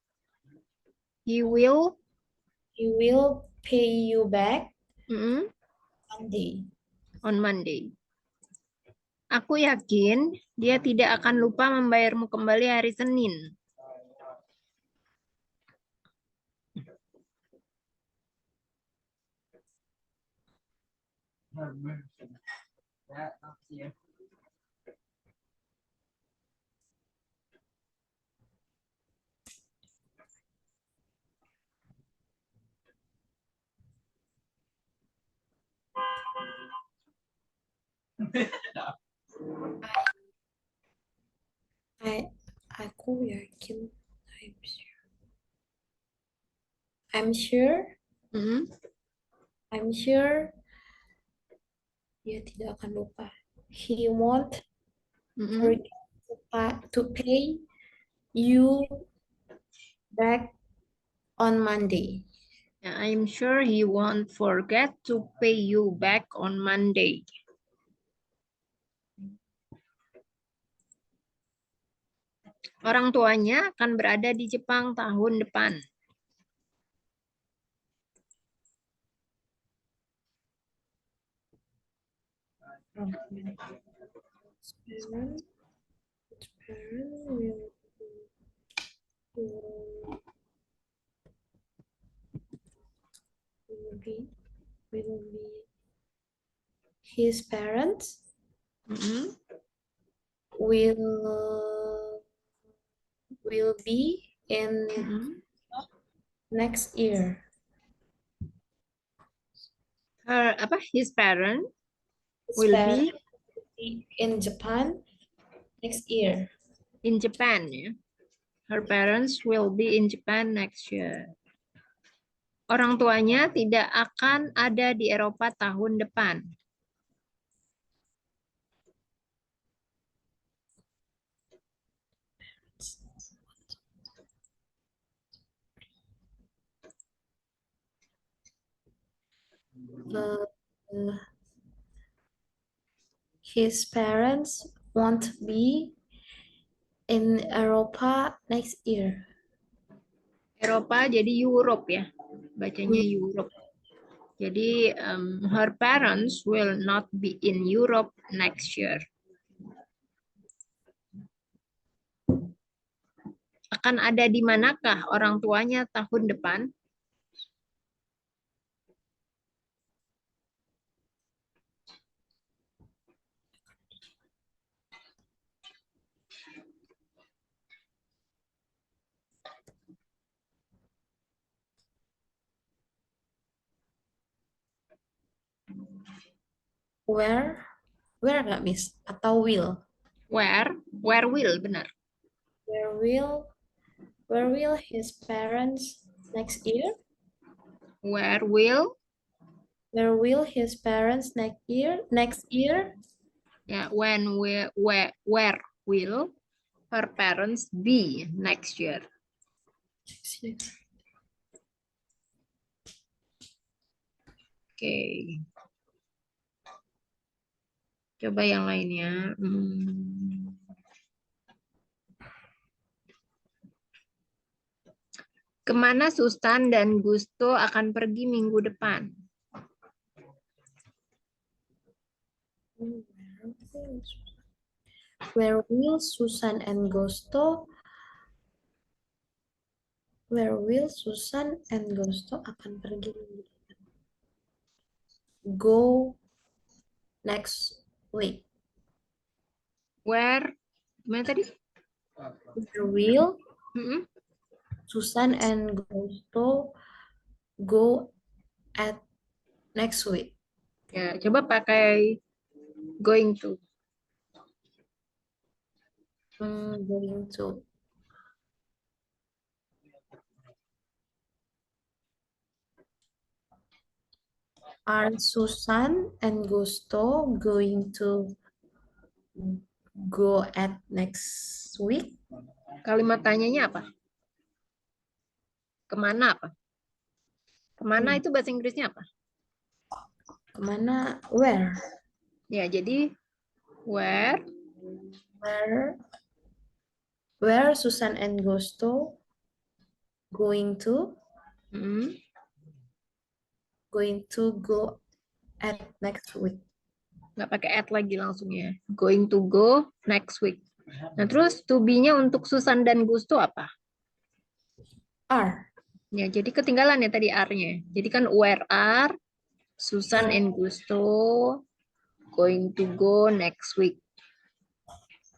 He will. He will pay you back Mm-mm. Monday. On Monday. Aku yakin dia tidak akan lupa membayarmu kembali hari Senin. Aku yakin. I'm sure. Mm-mm. I'm sure dia tidak akan lupa. He won't Mm-mm. forget to pay you back on Monday. Yeah, I'm sure he won't forget to pay you back on Monday. Orang tuanya akan berada di Jepang tahun depan. Parent will be his parents Mm-mm. will be in Mm-mm. next year. His parent His will parents be in Japan next year. in Japan. Ya. Her parents will be in Japan next year. Orang tuanya tidak akan ada di Eropa tahun depan. Uh, his parents won't be in Eropa next year. Eropa jadi Europe ya. Bacanya Europe. Jadi her parents will not be in Europe next year. Akan ada di manakah orang tuanya tahun depan? Where nggak Miss? Atau will? Where will benar. Where will his parents next year? Where will Where will his parents next year? Next year? Ya, where will her parents be next year? Oke. Coba yang lainnya. Kemana Susan dan Gusto akan pergi minggu depan? Where will Susan and Gusto? Where will Susan and Gusto akan pergi? Go next week. Where? Gimana tadi? Where will Mm-mm. Susan and Gusto go at next week? Ya, coba pakai going to. Going to. Are Susan and Gusto going to go at next week? Kalimat tanyanya apa? Kemana apa? Kemana itu bahasa Inggrisnya apa? Kemana? Where? Ya, jadi where Where Susan and Gusto going to go at next week? nggak pakai at lagi langsung ya. Going to go next week. Nah, terus to be-nya untuk Susan dan Gusto apa? Are. Ya, jadi ketinggalan ya tadi are-nya. Jadi kan where are Susan and Gusto going to go next week.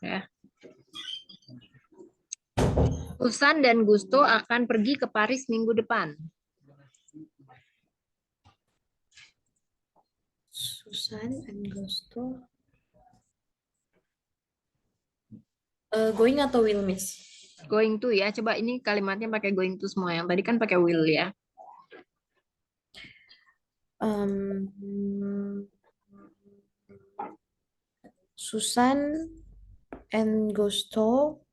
Ya. Susan dan Gusto akan pergi ke Paris minggu depan. Susan and Gusto going atau will, Miss? Going to ya. Coba ini kalimatnya pakai going to semua. Yang tadi kan pakai will ya. Susan and Gusto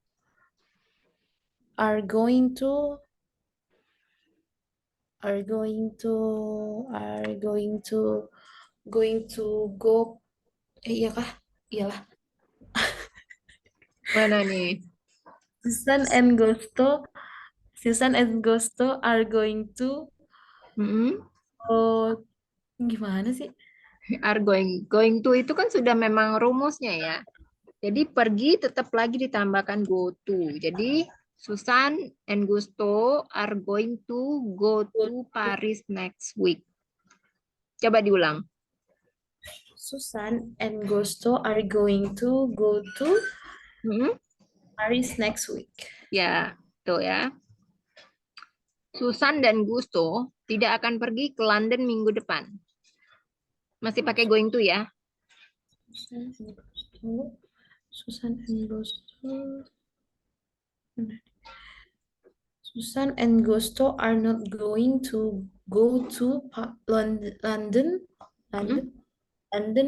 are going to go. Iya kah? Iyalah. Mana nih? Susan and Gusto are going to gimana sih? Are going to itu kan sudah memang rumusnya ya. Jadi pergi tetap lagi ditambahkan go to. Jadi Susan and Gusto are going to go to Paris next week. Coba diulang. Susan and Gusto are going to go to Paris next week. Ya, tuh ya. Susan dan Gusto tidak akan pergi ke London minggu depan. Masih pakai going to ya. Susan and Gusto. Susan and Gusto are not going to go to London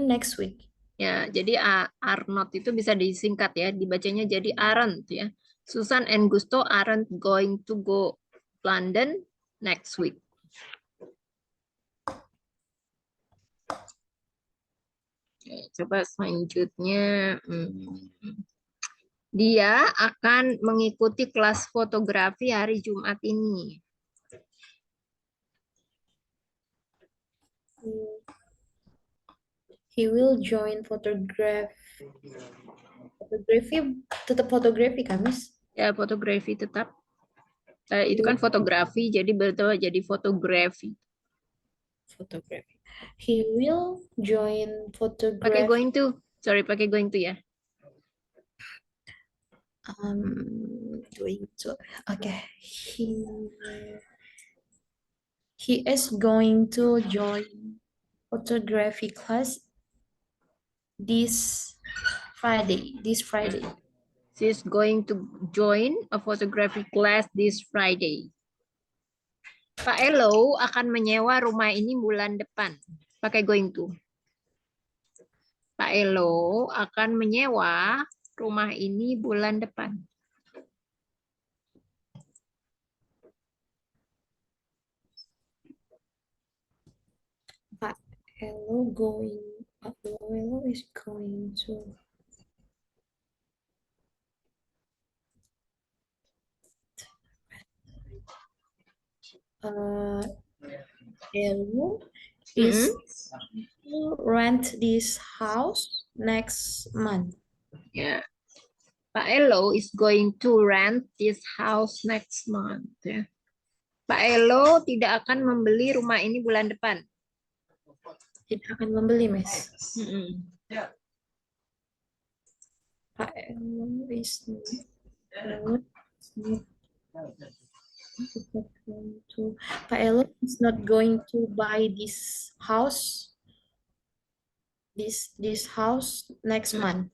next week. Ya, jadi are not itu bisa disingkat ya, dibacanya jadi aren't ya. Susan and Gusto aren't going to go London next week. Oke, coba selanjutnya. Dia akan mengikuti kelas fotografi hari Jumat ini. He will join photography. Tetap fotografi kan, Miss? Ya, fotografi tetap. Itu kan fotografi, jadi betul jadi fotografi. Fotografi. He will join photography. Pakai going to. Sorry, pakai going to ya. Going to. Okay. He is going to join photography class this Friday. She's going to join a photography class this Friday. Pak Elo akan menyewa rumah ini bulan depan. Pakai going to. Pak Elo akan menyewa rumah ini bulan depan. Pak Elo is going to uh, Elo is to rent this house next month. Ya, Pak Elo is going to rent this house next month. Ya. Pak Elo tidak akan membeli rumah ini bulan depan. Tidak akan membeli, Mas. Mm-mm. Pak Elo is not Pak Elo is not going to buy this house next month.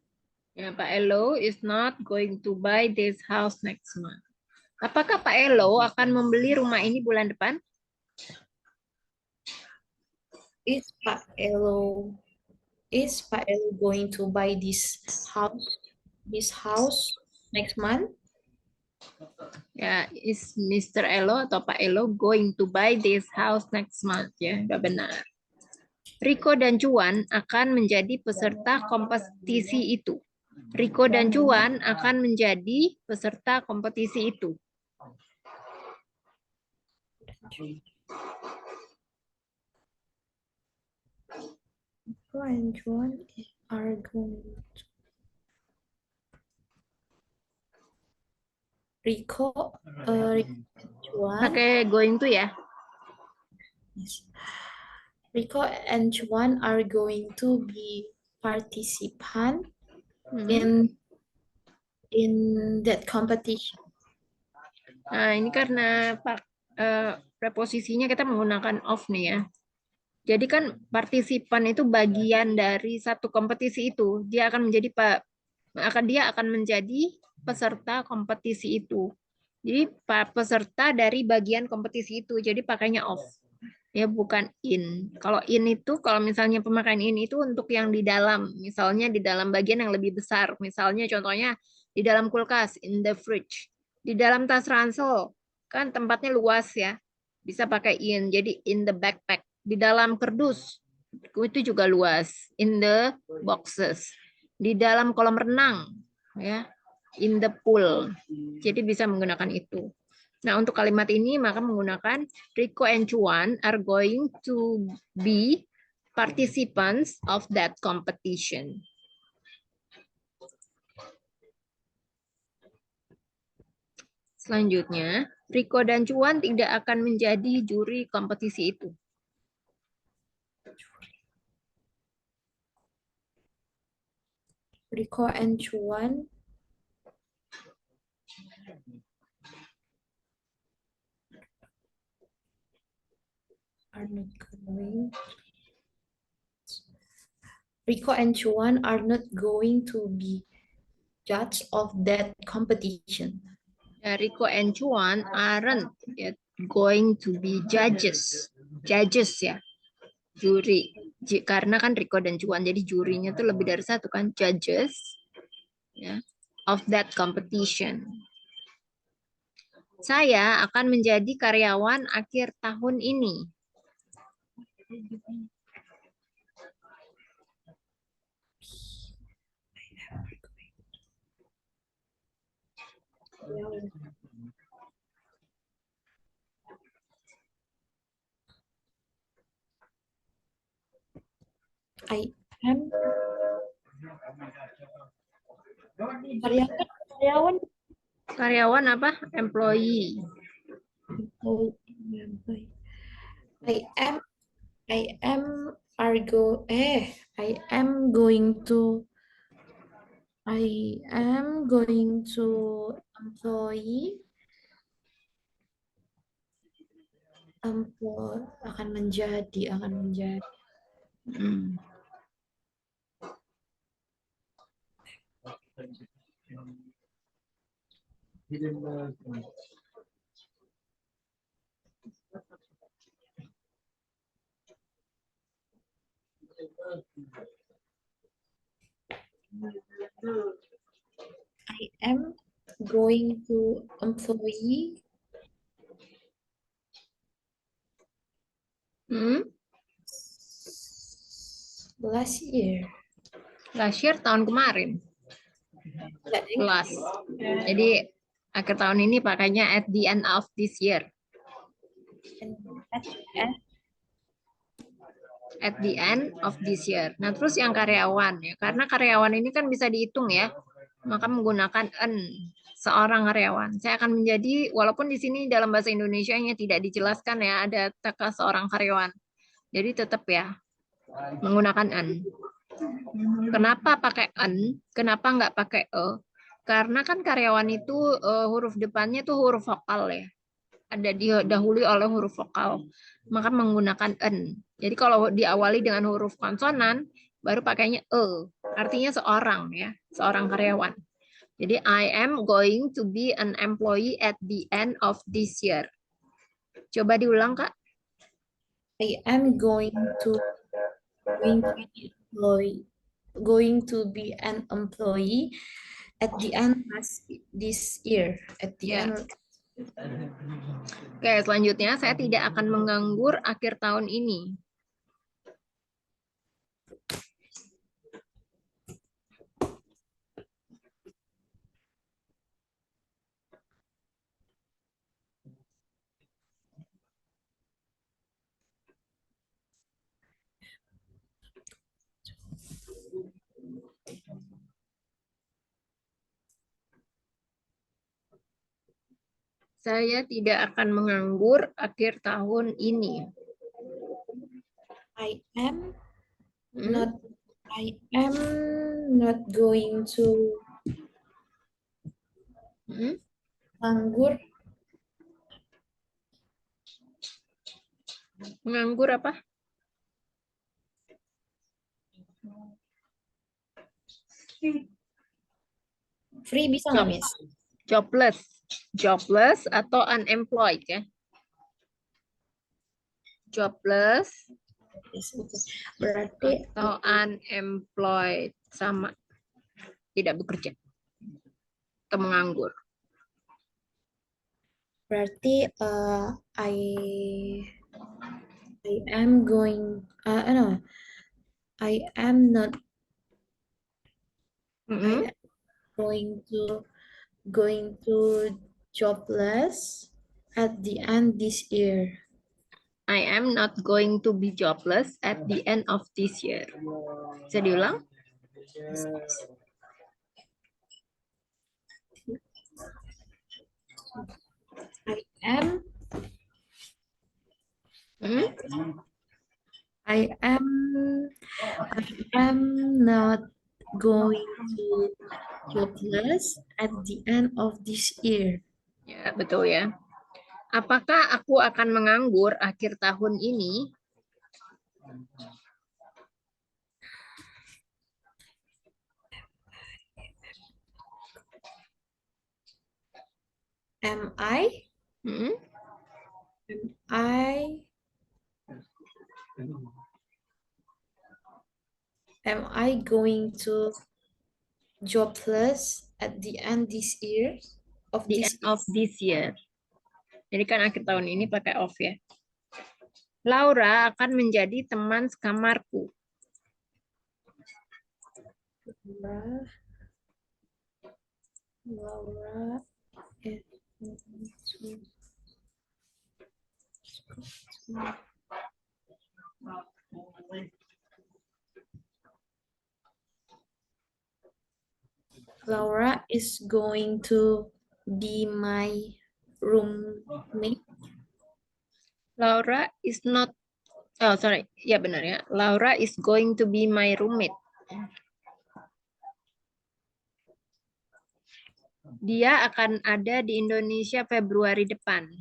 Ya, Pak Elo is not going to buy this house next month. Apakah Pak Elo akan membeli rumah ini bulan depan? Is Pak Elo going to buy this house next month? Ya, is Mr. Elo atau Pak Elo going to buy this house next month? Ya, nggak benar. Riko dan Juan akan menjadi peserta kompetisi itu. Riko dan Juan akan menjadi peserta kompetisi itu. Riko and Juan are going to Riko and Juan. Pakai going to ya. Riko and Juan are going to be participant in that competition. Nah, ini karena preposisinya kita menggunakan of nih ya. Jadi kan partisipan itu bagian dari satu kompetisi itu. Dia akan menjadi peserta kompetisi itu. Jadi peserta dari bagian kompetisi itu. Jadi pakainya of. Ya bukan in. Kalau in itu kalau misalnya pemakaian in itu untuk yang di dalam, misalnya di dalam bagian yang lebih besar. Misalnya contohnya di dalam kulkas, in the fridge. Di dalam tas ransel, kan tempatnya luas ya. Bisa pakai in. Jadi in the backpack. Di dalam kerdus itu juga luas. In the boxes. Di dalam kolam renang ya. In the pool. Jadi bisa menggunakan itu. Nah, untuk kalimat ini maka menggunakan Rico and Chuan are going to be participants of that competition. Selanjutnya, Rico dan Chuan tidak akan menjadi juri kompetisi itu. Rico and Chuan are not going. Rico and Chuan are not going to be judge of that competition. Ya, Rico and Chuan aren't going to be judges. Judges ya, juri. Karena kan Rico dan Chuan, jadi jurinya tuh lebih dari satu kan, judges ya, of that competition. Saya akan menjadi karyawan akhir tahun ini. I am karyawan Karyawan apa? Employee. I am going to employee akan menjadi I am going to employee last year. Last year tahun kemarin. Enggak, deng. Last. Jadi akhir tahun ini pakainya at the end of this year. At the end of this year. Nah, terus yang karyawan ya. Karena karyawan ini kan bisa dihitung ya. Maka menggunakan an, seorang karyawan. Saya akan menjadi, walaupun di sini dalam bahasa Indonesianya tidak dijelaskan ya, ada kata seorang karyawan. Jadi tetap ya, menggunakan an. Kenapa pakai an? Kenapa nggak pakai e? Karena kan karyawan itu huruf depannya tuh huruf vokal ya. Ada didahului oleh huruf vokal. Maka menggunakan en. Jadi kalau diawali dengan huruf konsonan, baru pakainya e. Artinya seorang ya, seorang karyawan. Jadi I am going to be an employee at the end of this year. Coba diulang, Kak. I am going to be an employee at the end of this year. At the Ya. end. Oke, selanjutnya saya tidak akan menganggur akhir tahun ini. Saya tidak akan menganggur akhir tahun ini. I am not going to nganggur. Menganggur apa? Free bisa nggak, Miss? Jobless. Jobless atau unemployed ya. Jobless Berarti atau unemployed, sama, tidak bekerja atau menganggur. berarti I am going no, I am not I am going to jobless at the end this year. I am not going to be jobless at the end of this year. Bisa diulang? I am not going to jobless at the end of this year. Ya, betul ya. Apakah aku akan menganggur akhir tahun ini? Am I going to jobless at the end this year of The this end of this year. Jadi kan akhir tahun ini pakai off ya. Laura akan menjadi teman sekamarku. Laura is Laura is going to be my roommate. Laura is not, oh sorry, ya benar ya. Laura is going to be my roommate. Dia akan ada di Indonesia Februari depan.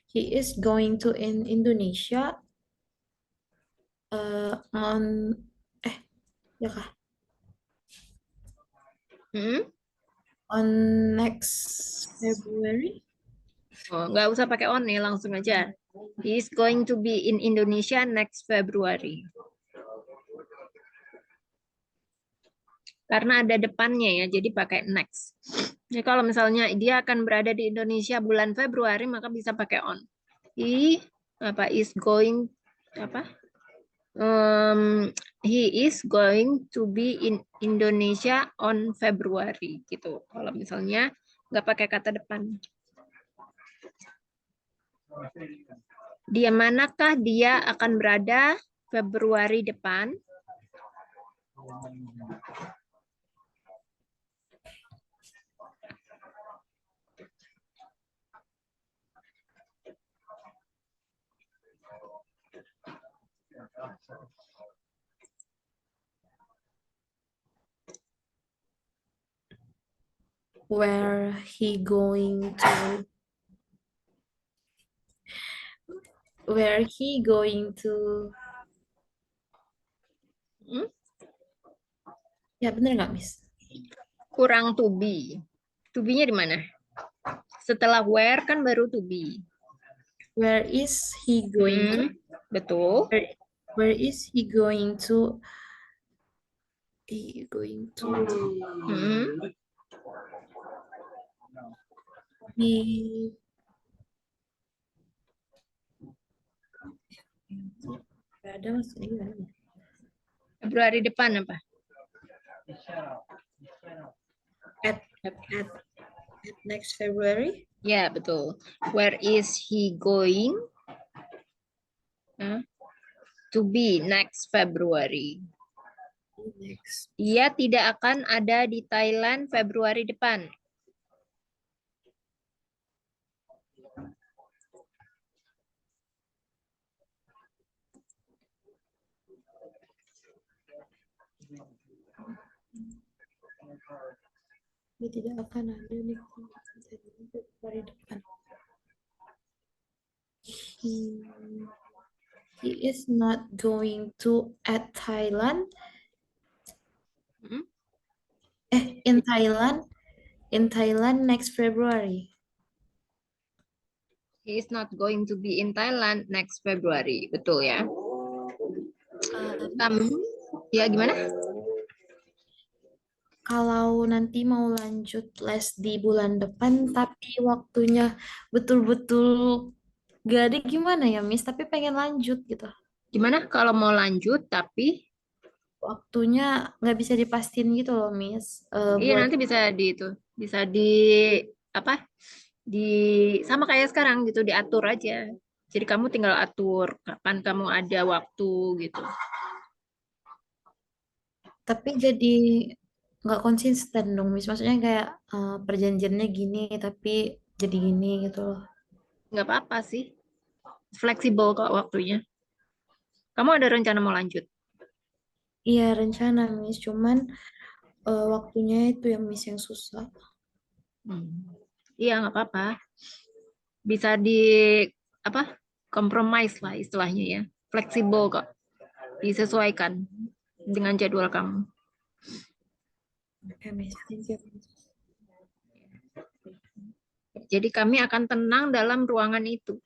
He is going to in Indonesia Ya kah? Hmm? On next February. Oh, nggak usah pakai on nih, langsung aja. He is going to be in Indonesia next February. Karena ada depannya ya, jadi pakai next. Jadi kalau misalnya dia akan berada di Indonesia bulan Februari, maka bisa pakai on. He is going apa? He is going to be in Indonesia on February gitu. Kalau misalnya nggak pakai kata depan. Di manakah dia akan berada Februari depan? Where he going to? Where he going to? Hmm? Ya bener nggak, Miss? Kurang to be. To be-nya di mana? Setelah where kan baru to be. Where is he going to? Betul. Where is he going to? He going to Hmm. be. Gak ada maksudnya gimana? Februari depan apa? At next February. Ya, betul. Where is he going to be next February? Next. Dia tidak akan ada di Thailand Februari depan. Dia tidak akan ada di Februari depan. He, he is not going to at Thailand. Hmm? In Thailand next February. He is not going to be in Thailand next February. Betul ya. Kamu, ya gimana? Kalau nanti mau lanjut les di bulan depan, tapi waktunya betul-betul gak ada gimana ya, Miss? Tapi pengen lanjut gitu. Gimana kalau mau lanjut tapi Waktunya nggak bisa dipastiin gitu loh, Miss. iya Buat nanti bisa di itu, bisa di apa? Di sama kayak sekarang gitu diatur aja. Jadi kamu tinggal atur kapan kamu ada waktu gitu. tapi jadi nggak konsisten dong, Miss. Maksudnya kayak perjanjiannya gini, tapi jadi gini gitu loh. Nggak apa-apa sih. Fleksibel kok waktunya. Kamu ada rencana mau lanjut? Iya, rencana, Miss. Cuman waktunya itu yang Miss yang susah. Hmm. Iya nggak apa-apa. Bisa di apa? Compromise lah istilahnya ya. Fleksibel kok. Disesuaikan dengan jadwal kamu. Oke, Miss. Thank you, Miss. Jadi kami akan tenang dalam ruangan itu.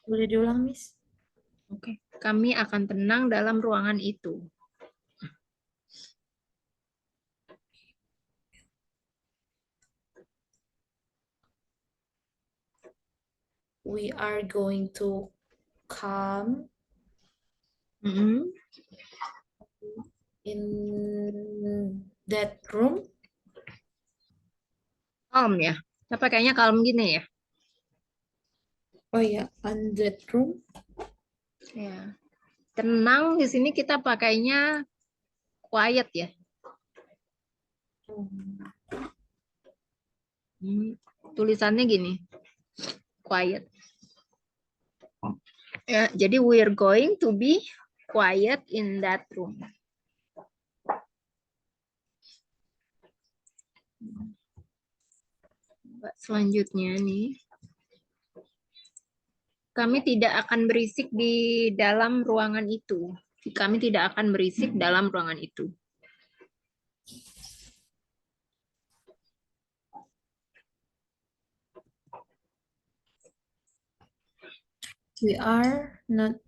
Boleh diulang, Miss? Oke. Kami akan tenang dalam ruangan itu. We are going to come Mm-mm. in that room. Calm ya. Apa kayaknya calm gini ya? Oh ya, on that room. Ya. Tenang di sini kita pakainya quiet ya. Tulisannya gini, quiet. Ya, jadi we're going to be quiet in that room. Selanjutnya nih. Kami tidak akan berisik di dalam ruangan itu. Kami tidak akan berisik dalam ruangan itu. We are not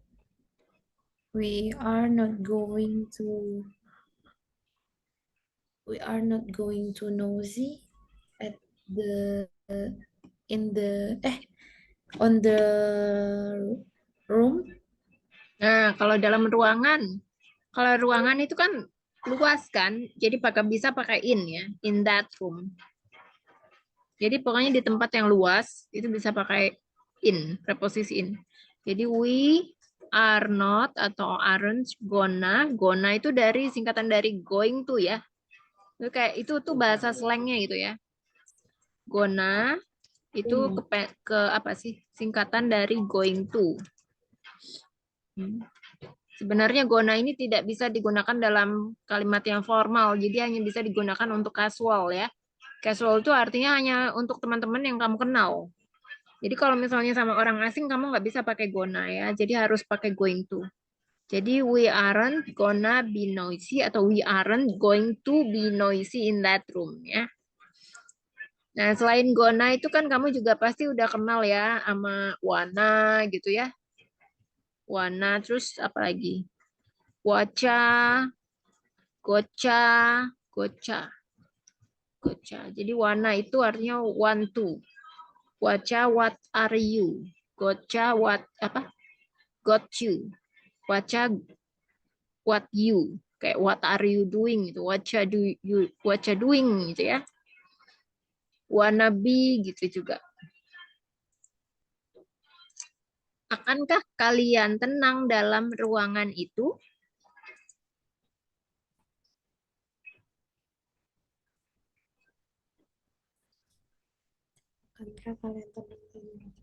going to nosy at the in the on the room. Nah, kalau dalam ruangan, kalau ruangan itu kan luas kan, jadi bisa pakai in ya, in that room. Jadi pokoknya di tempat yang luas itu bisa pakai in, preposisi in. Jadi we are not atau aren't gonna itu dari singkatan dari going to ya. Itu kayak itu tuh bahasa slangnya gitu ya. Gonna itu ke apa sih? Singkatan dari going to. Sebenarnya gonna ini tidak bisa digunakan dalam kalimat yang formal, jadi hanya bisa digunakan untuk casual ya. Casual itu artinya hanya untuk teman-teman yang kamu kenal. Jadi kalau misalnya sama orang asing kamu nggak bisa pakai gonna ya, jadi harus pakai going to. Jadi we aren't gonna be noisy atau we aren't going to be noisy in that room ya. Nah selain gonna itu kan kamu juga pasti udah kenal ya sama wanna gitu ya. Wanna terus apa lagi? Waca, goca, goca, goca. Jadi wanna itu artinya want to. Waca, what are you? Goca, what apa? Got you. Waca, what you. Kayak what are you doing gitu. Waca doing gitu ya. Wanna be gitu juga. Akankah kalian tenang dalam ruangan itu? Akankah kalian tenang?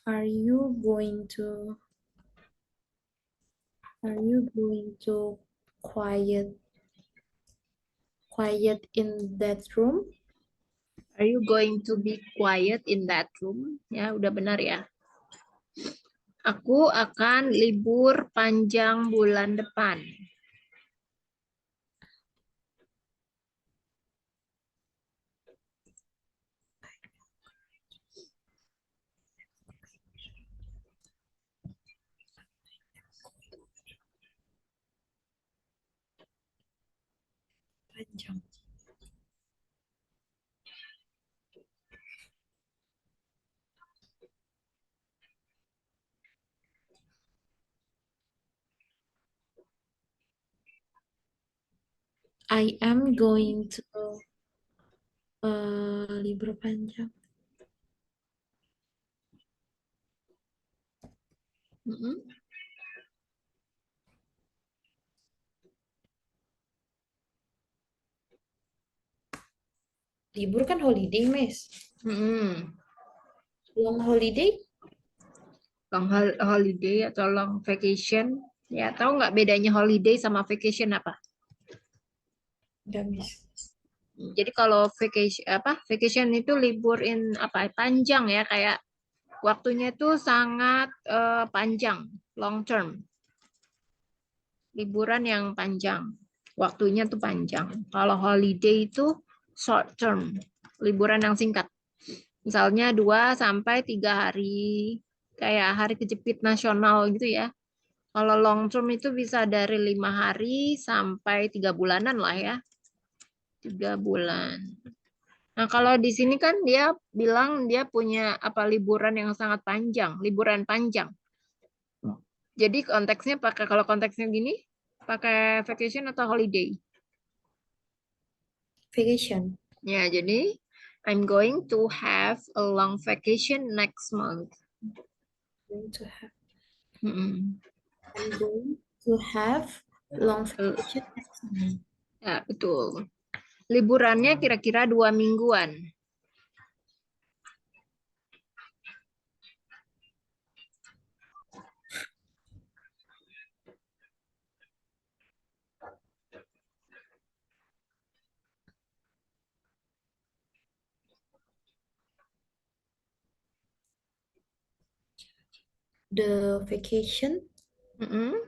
Are you going to quiet in that room? Are you going to be quiet in that room? Ya, udah benar ya. Aku akan libur panjang bulan depan. Panjang. I am going to libur panjang. Libur kan holiday, Miss. Long holiday? Long holiday atau long vacation. Ya, tahu nggak bedanya holiday sama vacation apa? Enggak, Miss. Jadi kalau vacation itu liburin apa panjang ya, kayak waktunya itu sangat panjang, long term. Liburan yang panjang, waktunya tuh panjang. Kalau holiday itu short term, liburan yang singkat. Misalnya 2 sampai 3 hari, kayak hari kejepit nasional gitu ya. Kalau long term itu bisa dari 5 hari sampai 3 bulanan lah ya. 3 bulan. Nah, kalau di sini kan dia bilang dia punya apa liburan yang sangat panjang, liburan panjang. Jadi konteksnya kalau konteksnya gini, pakai vacation atau holiday? Vacation. Ya, jadi I'm going to have a long vacation next month. Going to have. Mm-mm. I'm going to have long vacation next month. Ya, betul. liburannya kira-kira 2 mingguan. The vacation, Mm-mm.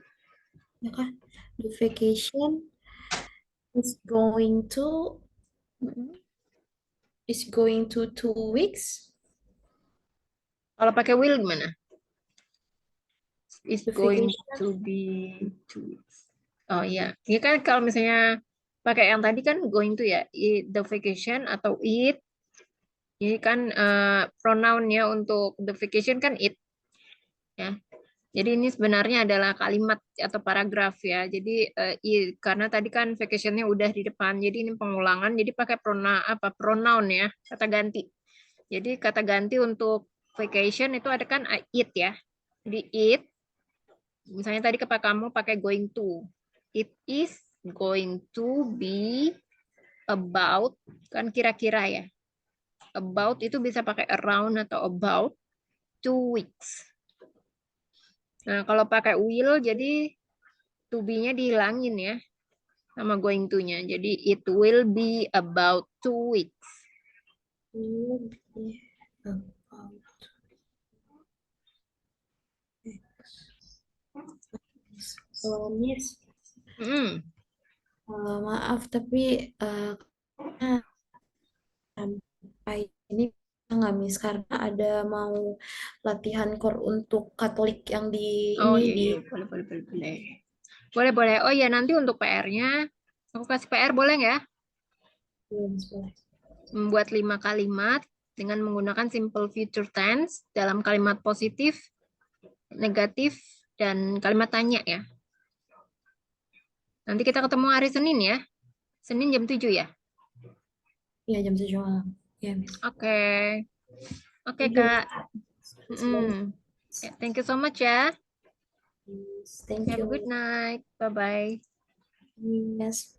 ya kan? The vacation is going to Mm-mm. 2 weeks. Kalau pakai will gimana? Is The going vacation, to be 2 weeks. Oh iya, ini kan kalau misalnya pakai yang tadi kan going to ya, the vacation atau it. Ini kan pronounnya untuk the vacation kan it ya. Jadi ini sebenarnya adalah kalimat atau paragraf ya. Jadi karena tadi kan vacationnya udah di depan, jadi ini pengulangan. Jadi pakai pronoun ya, kata ganti. Jadi kata ganti untuk vacation itu ada kan it ya. Jadi it, misalnya tadi kamu pakai going to. It is going to be about, kan kira-kira ya. About itu bisa pakai around atau about 2 weeks. Nah, kalau pakai will jadi to be-nya dihilangin ya sama going to-nya. Jadi it will be about 2 weeks. will be about Miss, Hmm. maaf tapi sampai ini nggak Miss karena ada mau latihan core untuk Katolik yang di Oh ini iya, di iya. Boleh, boleh, boleh, boleh. Boleh, boleh. Oh ya, nanti untuk PR-nya, aku kasih PR boleh nggak? boleh. Membuat 5 kalimat dengan menggunakan simple future tense dalam kalimat positif, negatif, dan kalimat tanya ya. Nanti kita ketemu hari Senin ya. Senin jam 7 ya. Iya jam 7 malam. Ya Miss. Oke. Oke, Thank you, Kak. Miss. Thank you so much ya. Yes, thank Have a you. good night. Bye-bye. Yes.